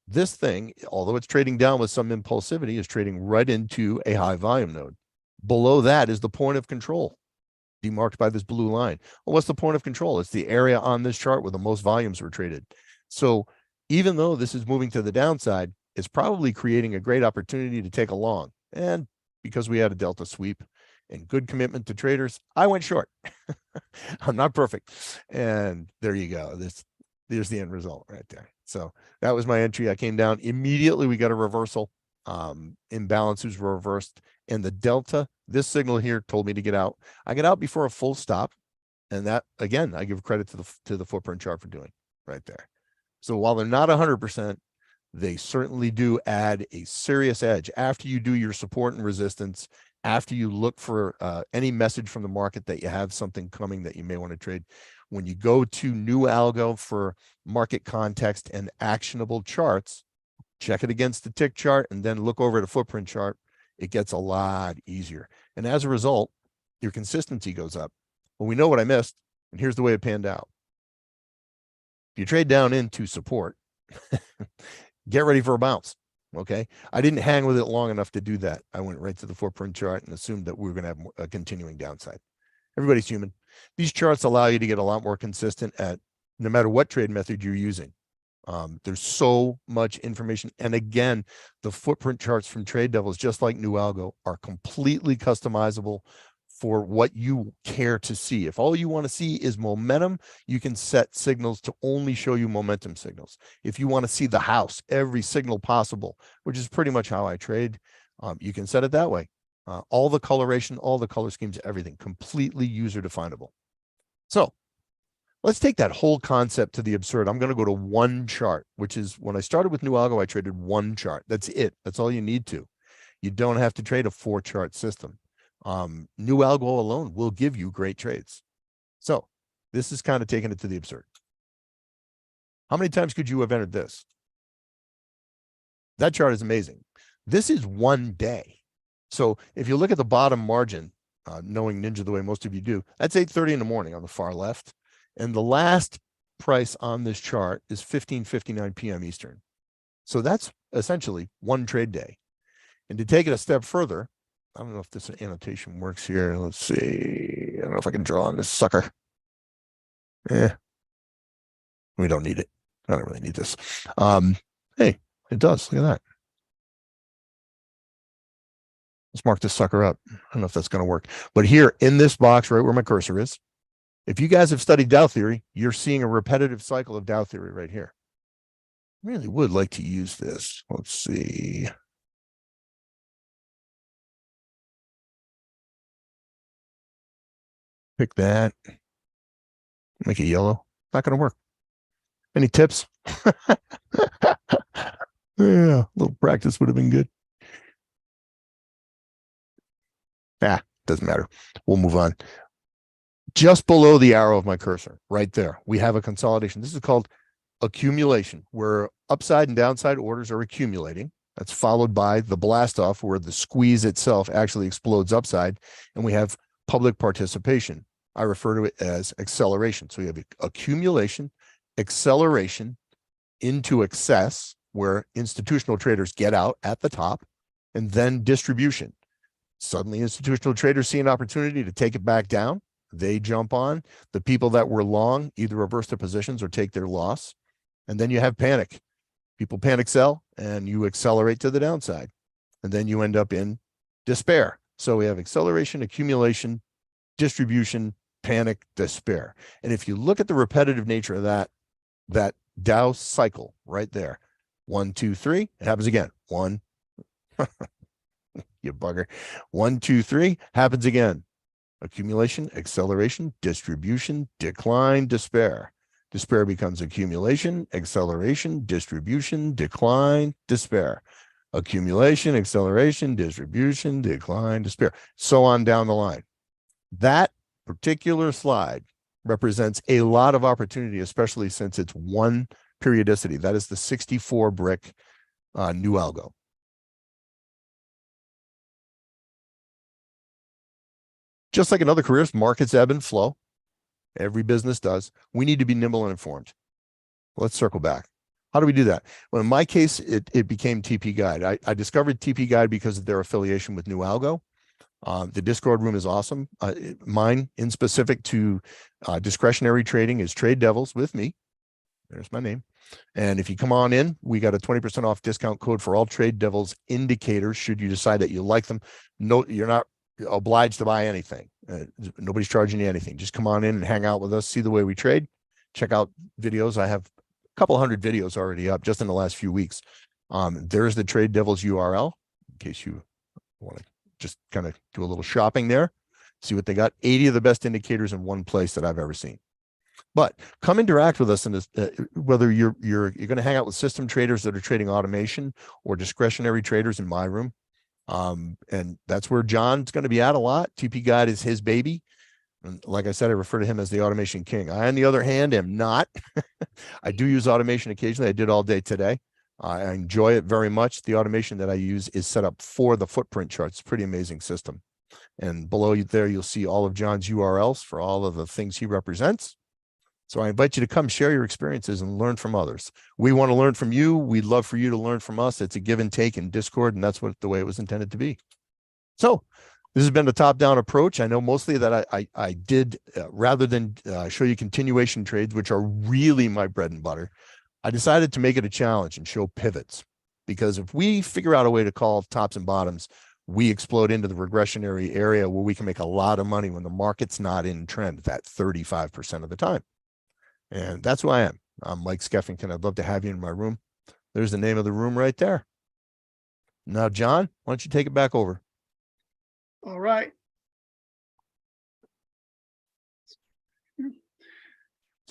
This thing, although it's trading down with some impulsivity, is trading right into a high volume node. Below that is the point of control, demarked by this blue line. Well, what's the point of control? It's the area on this chart where the most volumes were traded. So even though this is moving to the downside, it's probably creating a great opportunity to take a long. And because we had a delta sweep and good commitment to traders, I went short. I'm not perfect. And there you go. There's the end result right there. So that was my entry. I came down immediately. We got a reversal. Imbalances were reversed. And the delta, this signal here told me to get out. I got out before a full stop. And that, again, I give credit to the footprint chart for doing right there. So while they're not 100%, they certainly do add a serious edge after you do your support and resistance, after you look for any message from the market that you have something coming that you may want to trade. When you go to new algo for market context and actionable charts, check it against the tick chart and then look over at a footprint chart. It gets a lot easier. And as a result, your consistency goes up. Well, we know what I missed, and here's the way it panned out. If you trade down into support, get ready for a bounce. Okay. I didn't hang with it long enough to do that. I went right to the footprint chart and assumed that we were going to have a continuing downside. Everybody's human. These charts allow you to get a lot more consistent at no matter what trade method you're using. There's so much information. And again, the footprint charts from Trade Devils, just like New Algo, are completely customizable for what you care to see. If all you want to see is momentum, you can set signals to only show you momentum signals. If you want to see the house, every signal possible, which is pretty much how I trade, you can set it that way. All the coloration, all the color schemes, everything completely user definable. So let's take that whole concept to the absurd. I'm going to go to one chart, which is when I started with New Algo, I traded one chart. That's it. That's all you need to. You don't have to trade a 4-chart system. New Algo alone will give you great trades. So this is kind of taking it to the absurd. How many times could you have entered this? That chart is amazing. This is one day. So if you look at the bottom margin, knowing Ninja the way most of you do, that's 8:30 in the morning on the far left. And the last price on this chart is 15:59 p.m. Eastern. So that's essentially one trade day. And to take it a step further, I don't know if this annotation works here. Let's see. I don't know if I can draw on this sucker. We don't need it. I don't really need this. Hey, it does. Look at that. Let's mark this sucker up. I don't know if that's going to work. But here in this box, right where my cursor is, if you guys have studied Dow theory, you're seeing a repetitive cycle of Dow theory right here. I really would like to use this. Let's see. Pick that. Make it yellow. Not going to work. Any tips? Yeah, a little practice would have been good. Doesn't matter. We'll move on. Just below the arrow of my cursor, right there, we have a consolidation. This is called accumulation, where upside and downside orders are accumulating. That's followed by the blast off, where the squeeze itself actually explodes upside, and we have public participation. I refer to it as acceleration. So you have accumulation, acceleration into excess, where institutional traders get out at the top, and then distribution. Suddenly, institutional traders see an opportunity to take it back down. They jump on. The people that were long either reverse their positions or take their loss. And then you have panic. People panic sell, and you accelerate to the downside. And then you end up in despair. So we have acceleration, accumulation, distribution, panic, despair. And if you look at the repetitive nature of that Dow cycle right there, 1, 2, 3, it happens again. 1, you bugger. 1, 2, 3, happens again. Accumulation, acceleration, distribution, decline, despair. Despair becomes accumulation, acceleration, distribution, decline, despair. Accumulation, acceleration, distribution, decline, despair. So on down the line. That particular slide represents a lot of opportunity, especially since it's one periodicity. That is the 64 brick New Algo. Just like in other careers, markets ebb and flow. Every business does. We need to be nimble and informed. Let's circle back. How do we do that? Well, in my case, it became TP Guide. I discovered TP Guide because of their affiliation with New Algo. The Discord room is awesome. Mine, in specific to discretionary trading, is Trade Devils with me. There's my name. And if you come on in, we got a 20% off discount code for all Trade Devils indicators. Should you decide that you like them, no, you're not obliged to buy anything. Nobody's charging you anything. Just come on in and hang out with us, see the way we trade, check out videos. I have a couple hundred videos already up just in the last few weeks. There's the Trade Devils URL in case you want to just kind of do a little shopping there, see what they got. 80 of the best indicators in one place that I've ever seen. But come interact with us in this, whether you're going to hang out with system traders that are trading automation or discretionary traders in my room. And that's where John's going to be at a lot. TP Guide is his baby. And like I said, I refer to him as the automation king. I, on the other hand, am not. I do use automation occasionally. I did all day today. I enjoy it very much. The automation that I use is set up for the footprint charts. It's a pretty amazing system. And below there, you'll see all of John's URLs for all of the things he represents. So I invite you to come share your experiences and learn from others. We want to learn from you. We'd love for you to learn from us. It's a give and take in Discord, and that's the way it was intended to be. So this has been the top-down approach. I know mostly that I did, rather than show you continuation trades, which are really my bread and butter, I decided to make it a challenge and show pivots. Because if we figure out a way to call tops and bottoms, we explode into the regressionary area where we can make a lot of money when the market's not in trend, that 35% of the time. And that's who I am. I'm Mike Skeffington. I'd love to have you in my room. There's the name of the room right there. Now, John, why don't you take it back over? All right. It's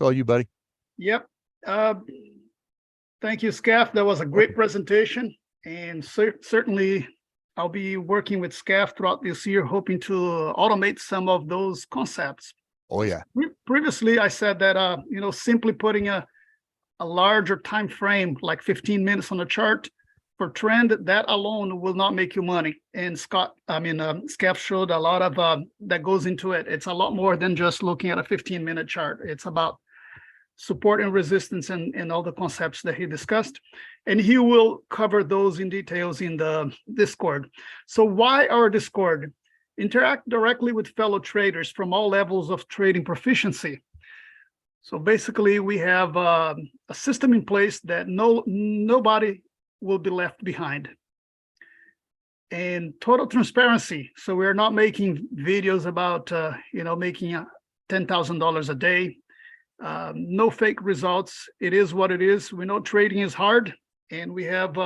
all you, buddy. Yep. Thank you, Scaff. That was a great presentation. And certainly I'll be working with Scaff throughout this year, hoping to automate some of those concepts. Oh, yeah. Previously, I said that, simply putting a larger time frame, like 15 minutes on the chart for trend, that alone will not make you money. And Scaff showed a lot of that goes into it. It's a lot more than just looking at a 15-minute chart. It's about support and resistance and all the concepts that he discussed. And he will cover those in details in the Discord. So why our Discord? Interact directly with fellow traders from all levels of trading proficiency. So basically, we have a system in place that nobody will be left behind. And total transparency. So we're not making videos about, making $10,000 a day. No fake results. It is what it is. We know trading is hard, and we have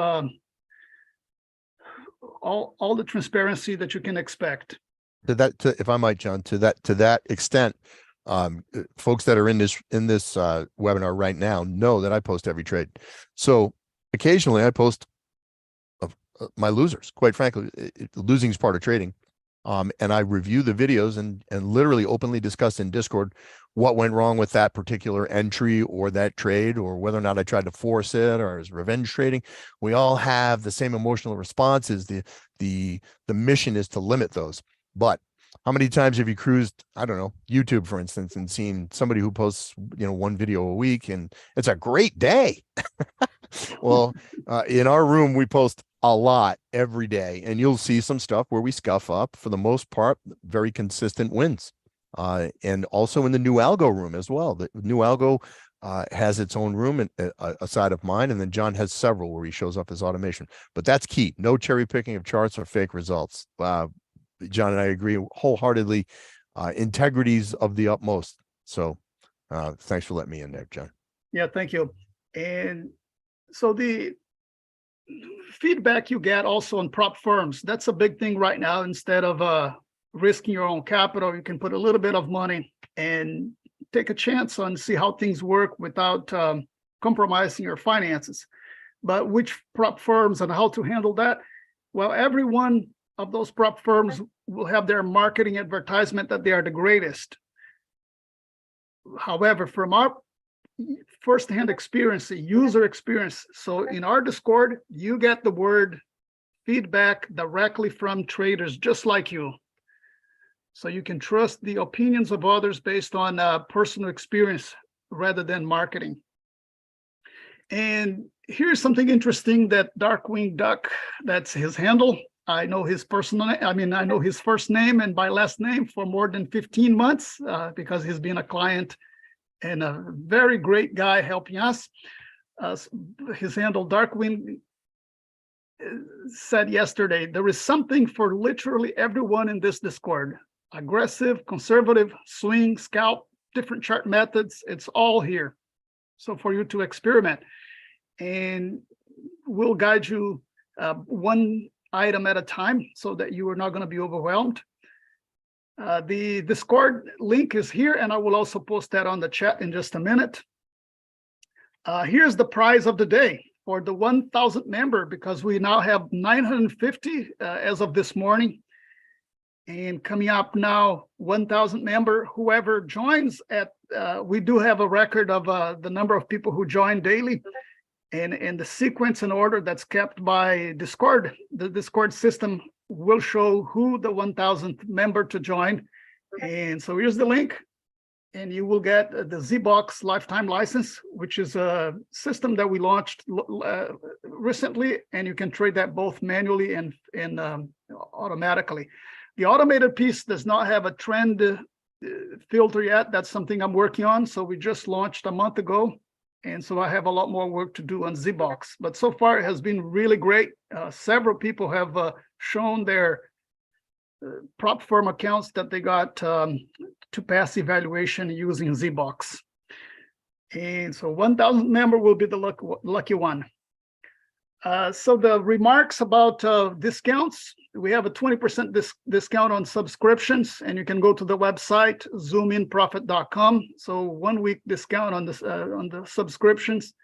all the transparency that you can expect. If I might, John, to that extent, folks that are in this webinar right now know that I post every trade. So occasionally I post my losers. Quite frankly, losing is part of trading. And I review the videos and literally openly discuss in Discord what went wrong with that particular entry or that trade, or whether or not I tried to force it or is revenge trading. We all have the same emotional responses. The mission is to limit those. But how many times have you cruised, I don't know, YouTube, for instance, and seen somebody who posts, one video a week and it's a great day? Well, in our room, we post a lot every day, and you'll see some stuff where we scuff up. For the most part, very consistent wins. And also in the new algo room as well. The new algo has its own room and aside of mine, and then John has several where he shows up as automation. But that's key. No cherry picking of charts or fake results. John and I agree wholeheartedly. Integrity's of the utmost. So thanks for letting me in there, John. Yeah, thank you. And so the feedback you get also on prop firms, that's a big thing right now. Instead of risking your own capital, you can put a little bit of money and take a chance on see how things work without compromising your finances. But which prop firms and how to handle that? Well, every one of those prop firms will have their marketing advertisement that they are the greatest. However, from our firsthand experience, user experience, so in our Discord, you get the word feedback directly from traders just like you. So you can trust the opinions of others based on personal experience rather than marketing. And here's something interesting that Darkwing Duck, that's his handle. I know his I know his first name and by last name for more than 15 months because he's been a client and a very great guy helping us. His handle, Darkwing, said yesterday, there is something for literally everyone in this Discord. Aggressive, conservative, swing, scalp, different chart methods, it's all here. So for you to experiment. And we'll guide you one item at a time so that you are not going to be overwhelmed. The Discord link is here, and I will also post that on the chat in just a minute. Here's the prize of the day for the 1,000 member, because we now have 950 as of this morning. And coming up now, 1,000 member, whoever joins at, we do have a record of the number of people who join daily. And the sequence and order that's kept by Discord, the Discord system will show who the 1,000th member to join. And so here's the link. and you will get the ZBox lifetime license, which is a system that we launched recently, and you can trade that both manually and automatically. The automated piece does not have a trend filter yet. That's something I'm working on. So we just launched a month ago, and so I have a lot more work to do on ZBox. But so far it has been really great. Several people have shown their prop firm accounts that they got to pass evaluation using ZBox. And so 1,000 member will be the lucky one. So the remarks about discounts, we have a 20% discount on subscriptions, and you can go to the website zoominprofit.com. So 1 week discount on the subscriptions.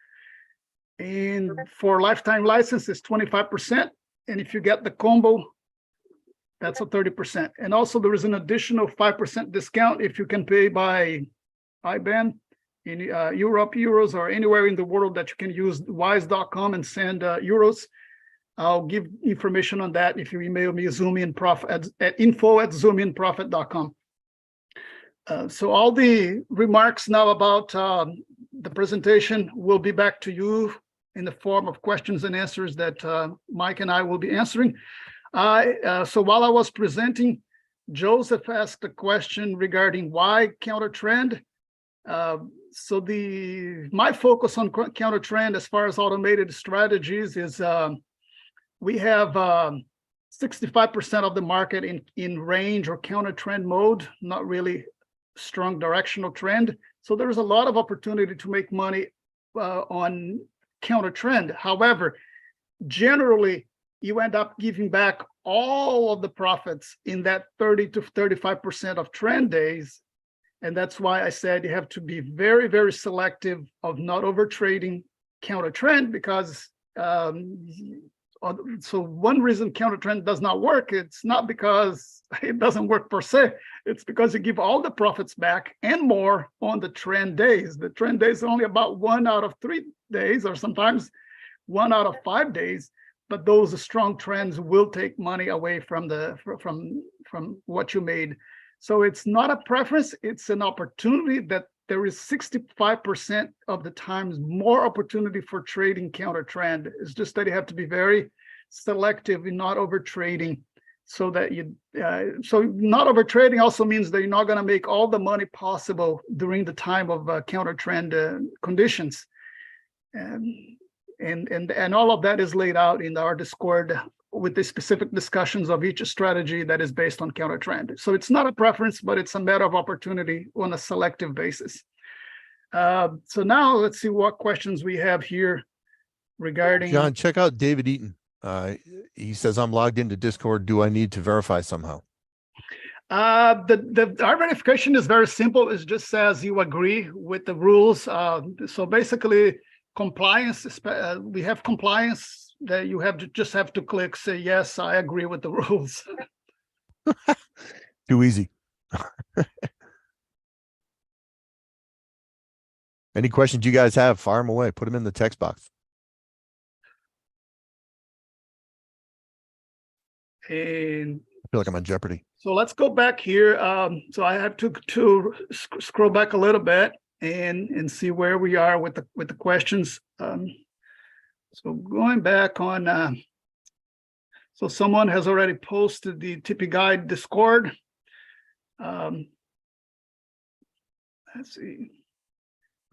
And for lifetime license is 25%. And if you get the combo, that's a 30%. And also there is an additional 5% discount if you can pay by IBAN in Europe, euros, or anywhere in the world that you can use wise.com and send euros. I'll give information on that if you email me zoominprofit at info@zoominprofit.com. So all the remarks now about the presentation will be back to you in the form of questions and answers that Mike and I will be answering. So while I was presenting, Joseph asked a question regarding why counter trend. So my focus on counter trend as far as automated strategies is we have 65% of the market in range or counter trend mode, not really strong directional trend. So there's a lot of opportunity to make money on counter trend. However, generally, you end up giving back all of the profits in that 30 to 35% of trend days. And that's why I said you have to be very, very selective of not over trading counter trend, because so one reason counter trend does not work, it's not because it doesn't work per se, it's because you give all the profits back and more on the trend days. The trend days are only about 1 out of 3 days, or sometimes 1 out of 5 days. But those strong trends will take money away from what you made. So it's not a preference, it's an opportunity that there is 65% of the times more opportunity for trading counter trend. It's just that you have to be very selective in not over trading, so that so not over trading also means that you're not going to make all the money possible during the time of counter trend conditions. And all of that is laid out in our Discord with the specific discussions of each strategy that is based on counter trend. So it's not a preference, but it's a matter of opportunity on a selective basis. So now let's see what questions we have here regarding. John, check out David Eaton. He says, I'm logged into Discord. Do I need to verify somehow? Our verification is very simple. It just says you agree with the rules. So basically, compliance, we have compliance that you just have to click, say, yes, I agree with the rules. Too easy. Any questions you guys have, fire them away. Put them in the text box. And I feel like I'm on Jeopardy. So let's go back here. So I have to scroll back a little bit and see where we are with the questions. So going back on, so someone has already posted the TP Guide Discord. Let's see.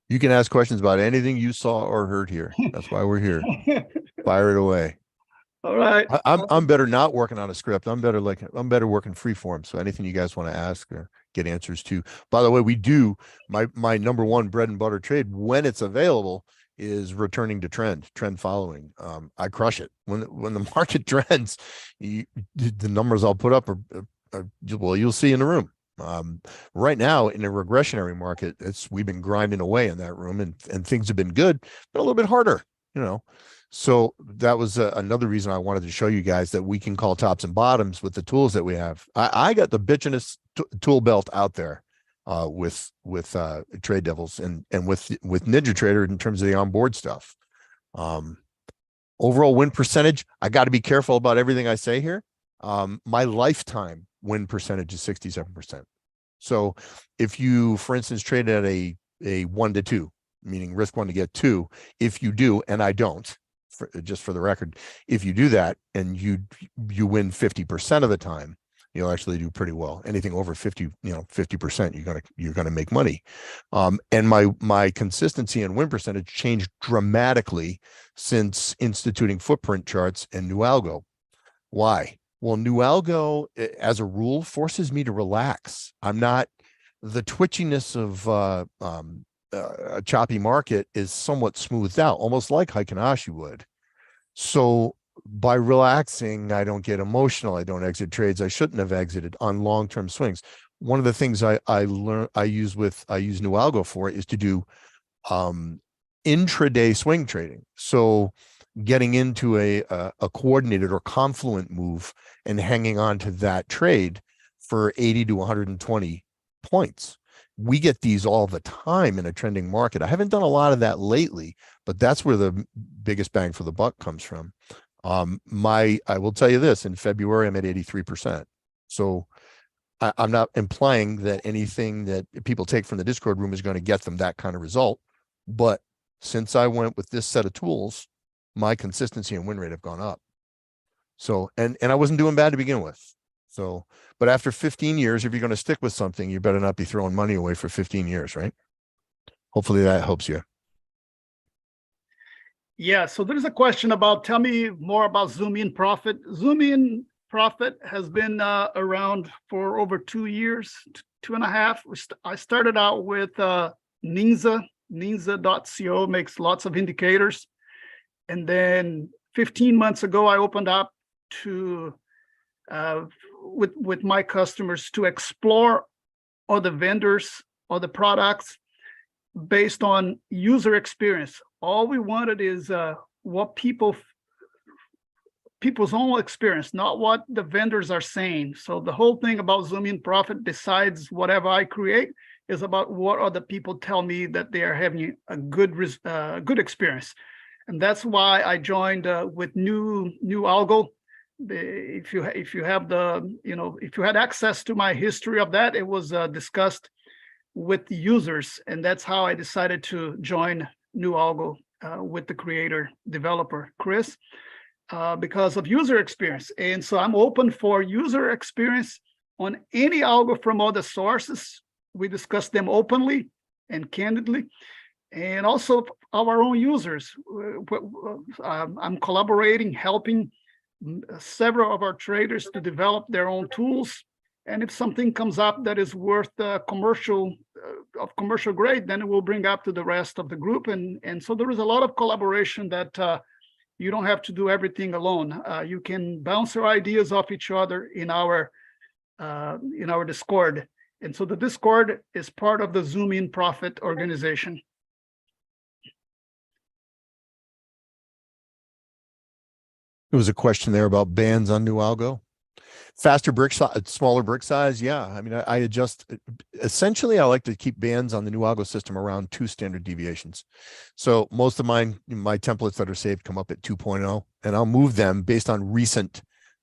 You can ask questions about anything you saw or heard here. That's why we're here. Fire it away. All right. I'm better not working on a script. I'm better working free form. So anything you guys want to ask or get answers to. By the way, we do my number one bread and butter trade when it's available is returning to trend following. I crush it when the market trends. The numbers I'll put up are well, you'll see in the room. Right now in a regressionary market, we've been grinding away in that room, and things have been good, but a little bit harder, So that was another reason I wanted to show you guys that we can call tops and bottoms with the tools that we have. I got the bitchinest tool belt out there with Trade Devils and with NinjaTrader in terms of the onboard stuff. Overall win percentage, I got to be careful about everything I say here. My lifetime win percentage is 67%. So if you, for instance, trade at a 1 to 2, meaning risk 1 to get 2, if you do, and I don't, just for the record, if you do that and you win 50% of the time, you'll actually do pretty well. Anything over 50%, you're gonna make money. And my consistency and win percentage changed dramatically since instituting footprint charts and New Algo. Why? Well, New Algo, as a rule, forces me to relax. I'm not, the twitchiness of a choppy market is somewhat smoothed out, almost like Heikinashi would. So by relaxing, I don't get emotional. I don't exit trades I shouldn't have exited on long-term swings. One of the things I use New Algo for is to do intraday swing trading. So getting into a coordinated or confluent move and hanging on to that trade for 80 to 120 points. We get these all the time in a trending market. I haven't done a lot of that lately, but that's where the biggest bang for the buck comes from. I will tell you this, in February, I'm at 83%. So I'm not implying that anything that people take from the Discord room is going to get them that kind of result. But since I went with this set of tools, my consistency and win rate have gone up. So, and I wasn't doing bad to begin with. So, but after 15 years, if you're going to stick with something, you better not be throwing money away for 15 years, right? Hopefully that helps you. Yeah, so there's a question about, tell me more about Zoom In Profit. Zoom In Profit has been around for over 2 years, 2.5. I started out with Ninja.co, makes lots of indicators. And then 15 months ago, I opened up to with my customers to explore other vendors, other products based on user experience. All we wanted is what people's own experience, not what the vendors are saying. So the whole thing about Zoom In Profit, besides whatever I create, is about what other people tell me that they are having a good experience. And that's why I joined with New Algo. If you have if you had access to my history of that, it was discussed with the users, and that's how I decided to join New Algo with the creator developer Chris, because of user experience. And so I'm open for user experience on any algo from other sources. We discuss them openly and candidly. And also our own users. I'm collaborating, helping several of our traders to develop their own tools. And if something comes up that is worth commercial grade, then it will bring up to the rest of the group. And so there is a lot of collaboration that you don't have to do everything alone. You can bounce your ideas off each other in our Discord. And so the Discord is part of the Zoom In Profit organization. There was a question there about bands on New Algo. Faster brick size, smaller brick size. Yeah, I mean, I adjust. Essentially, I like to keep bands on the New Algo system around 2 standard deviations. So most of my templates that are saved come up at 2.0, and I'll move them based on recent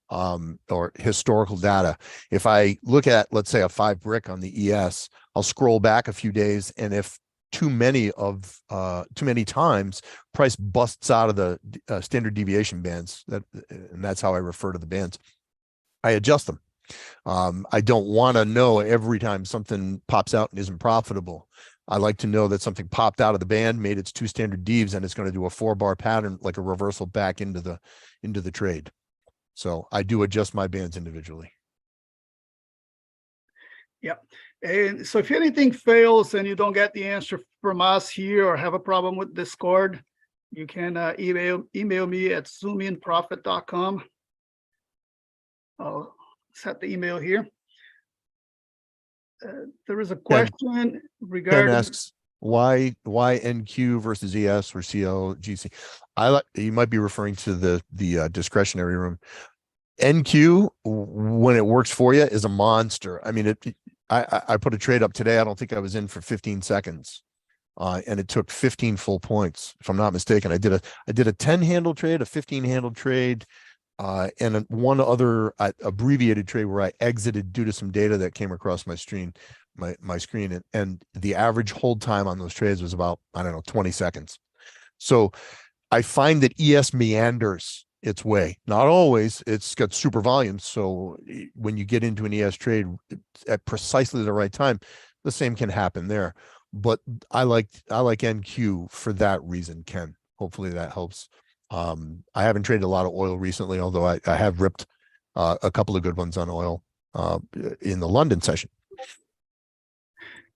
or historical data. If I look at, let's say, a 5 brick on the ES, I'll scroll back a few days, and if too many times price busts out of the standard deviation bands, and that's how I refer to the bands, I adjust them. I don't want to know every time something pops out and isn't profitable. I like to know that something popped out of the band, made its 2 standard devs, and it's going to do a 4-bar pattern, like a reversal back into the trade. So I do adjust my bands individually. Yep. And so if anything fails and you don't get the answer from us here or have a problem with Discord, you can email me at zoominprofit.com. I'll set the email here. There is a question regarding. Ken asks why NQ versus ES or CO GC. You might be referring to the discretionary room. NQ, when it works for you, is a monster. I mean, I put a trade up today. I don't think I was in for 15 seconds. And it took 15 full points, if I'm not mistaken. I did a 10 handle trade, a 15 handle trade, and one other abbreviated trade where I exited due to some data that came across my screen. my screen, and the average hold time on those trades was about, I don't know, 20 seconds. So I find that ES meanders its way. Not always. It's got super volumes. So when you get into an ES trade at precisely the right time, the same can happen there. But I like NQ for that reason, Ken. Hopefully that helps. I haven't traded a lot of oil recently, although I have ripped a couple of good ones on oil in the London session.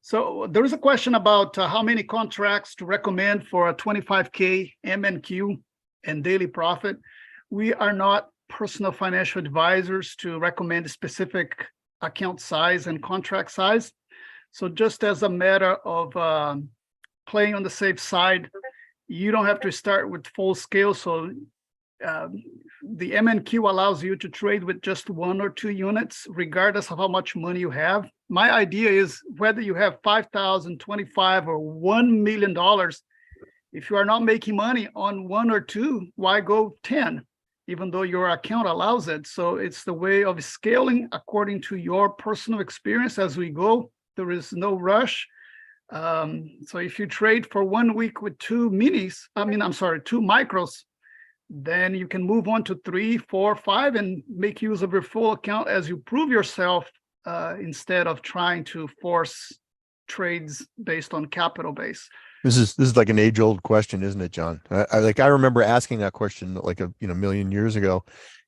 So there is a question about how many contracts to recommend for a 25K MNQ and daily profit. We are not personal financial advisors to recommend a specific account size and contract size. So just as a matter of playing on the safe side, you don't have to start with full scale. So the MNQ allows you to trade with just 1 or 2 units, regardless of how much money you have. My idea is whether you have $5,000, $25,000, or $1 million, if you are not making money on 1 or 2, why go 10, even though your account allows it? So it's the way of scaling according to your personal experience as we go. There is no rush. So if you trade for 1 week with 2 micros, then you can move on to 3, 4, 5 and make use of your full account as you prove yourself, instead of trying to force trades based on capital base. This is like an age-old question, isn't it, John? I remember asking that question like a million years ago,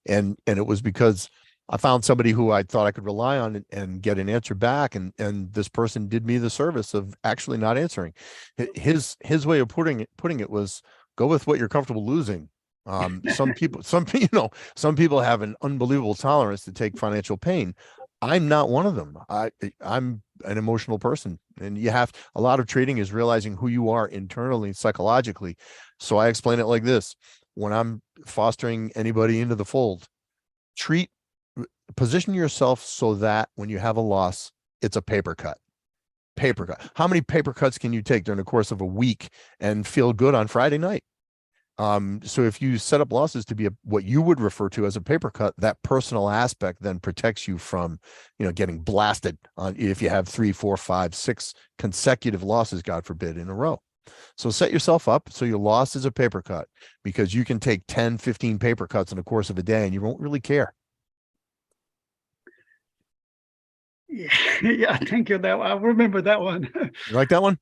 and it was because I found somebody who I thought I could rely on and get an answer back, and this person did me the service of actually not answering. His way of putting it was, go with what you're comfortable losing. Some people have an unbelievable tolerance to take financial pain. I'm not one of them. I'm an emotional person, and a lot of trading is realizing who you are internally, psychologically. So I explain it like this: when I'm fostering anybody into the fold, position yourself so that when you have a loss, it's a paper cut. How many paper cuts can you take during the course of a week and feel good on Friday night? So if you set up losses to be what you would refer to as a paper cut, that personal aspect then protects you from, getting blasted on if you have 3, 4, 5, 6 consecutive losses, God forbid, in a row. So set yourself up so your loss is a paper cut, because you can take 10, 15 paper cuts in the course of a day and you won't really care. Yeah, thank you. I remember that one. You like that one?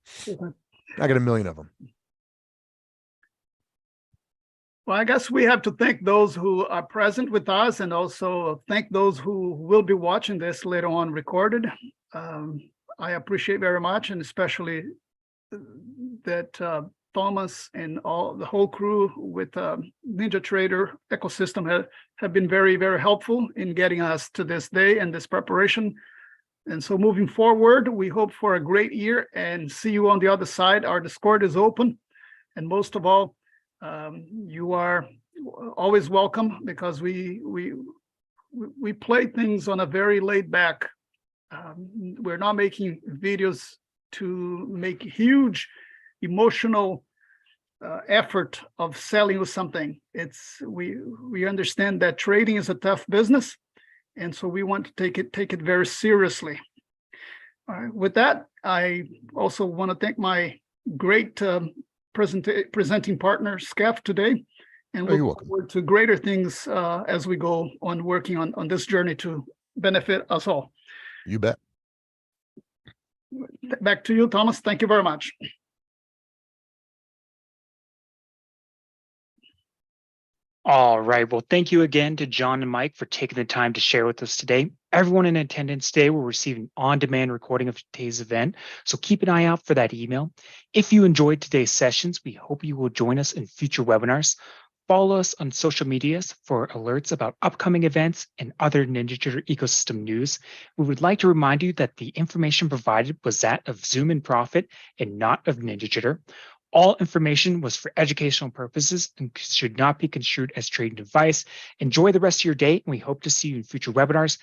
I got a million of them. Well, I guess we have to thank those who are present with us, and also thank those who will be watching this later on recorded. I appreciate very much, and especially that Thomas and the whole crew with Ninja Trader ecosystem have been very, very helpful in getting us to this day and this preparation. And so moving forward, we hope for a great year and see you on the other side. Our Discord is open, and most of all, you are always welcome, because we play things on a very laid back. We're not making videos to make huge emotional effort of selling you something. We understand that trading is a tough business, and so we want to take it very seriously. All right, with that, I also want to thank my great presenting partner, Skeff, today, and look forward to greater things as we go on working on this journey to benefit us all. You bet. Back to you, Thomas. Thank you very much. All right. Well, thank you again to John and Mike for taking the time to share with us today. Everyone in attendance today will receive an on-demand recording of today's event, so keep an eye out for that email. If you enjoyed today's sessions, we hope you will join us in future webinars. Follow us on social medias for alerts about upcoming events and other Ninja Trader ecosystem news. We would like to remind you that the information provided was that of Zoom and Profit and not of Ninja Trader. All information was for educational purposes and should not be construed as trading advice. Enjoy the rest of your day, and we hope to see you in future webinars.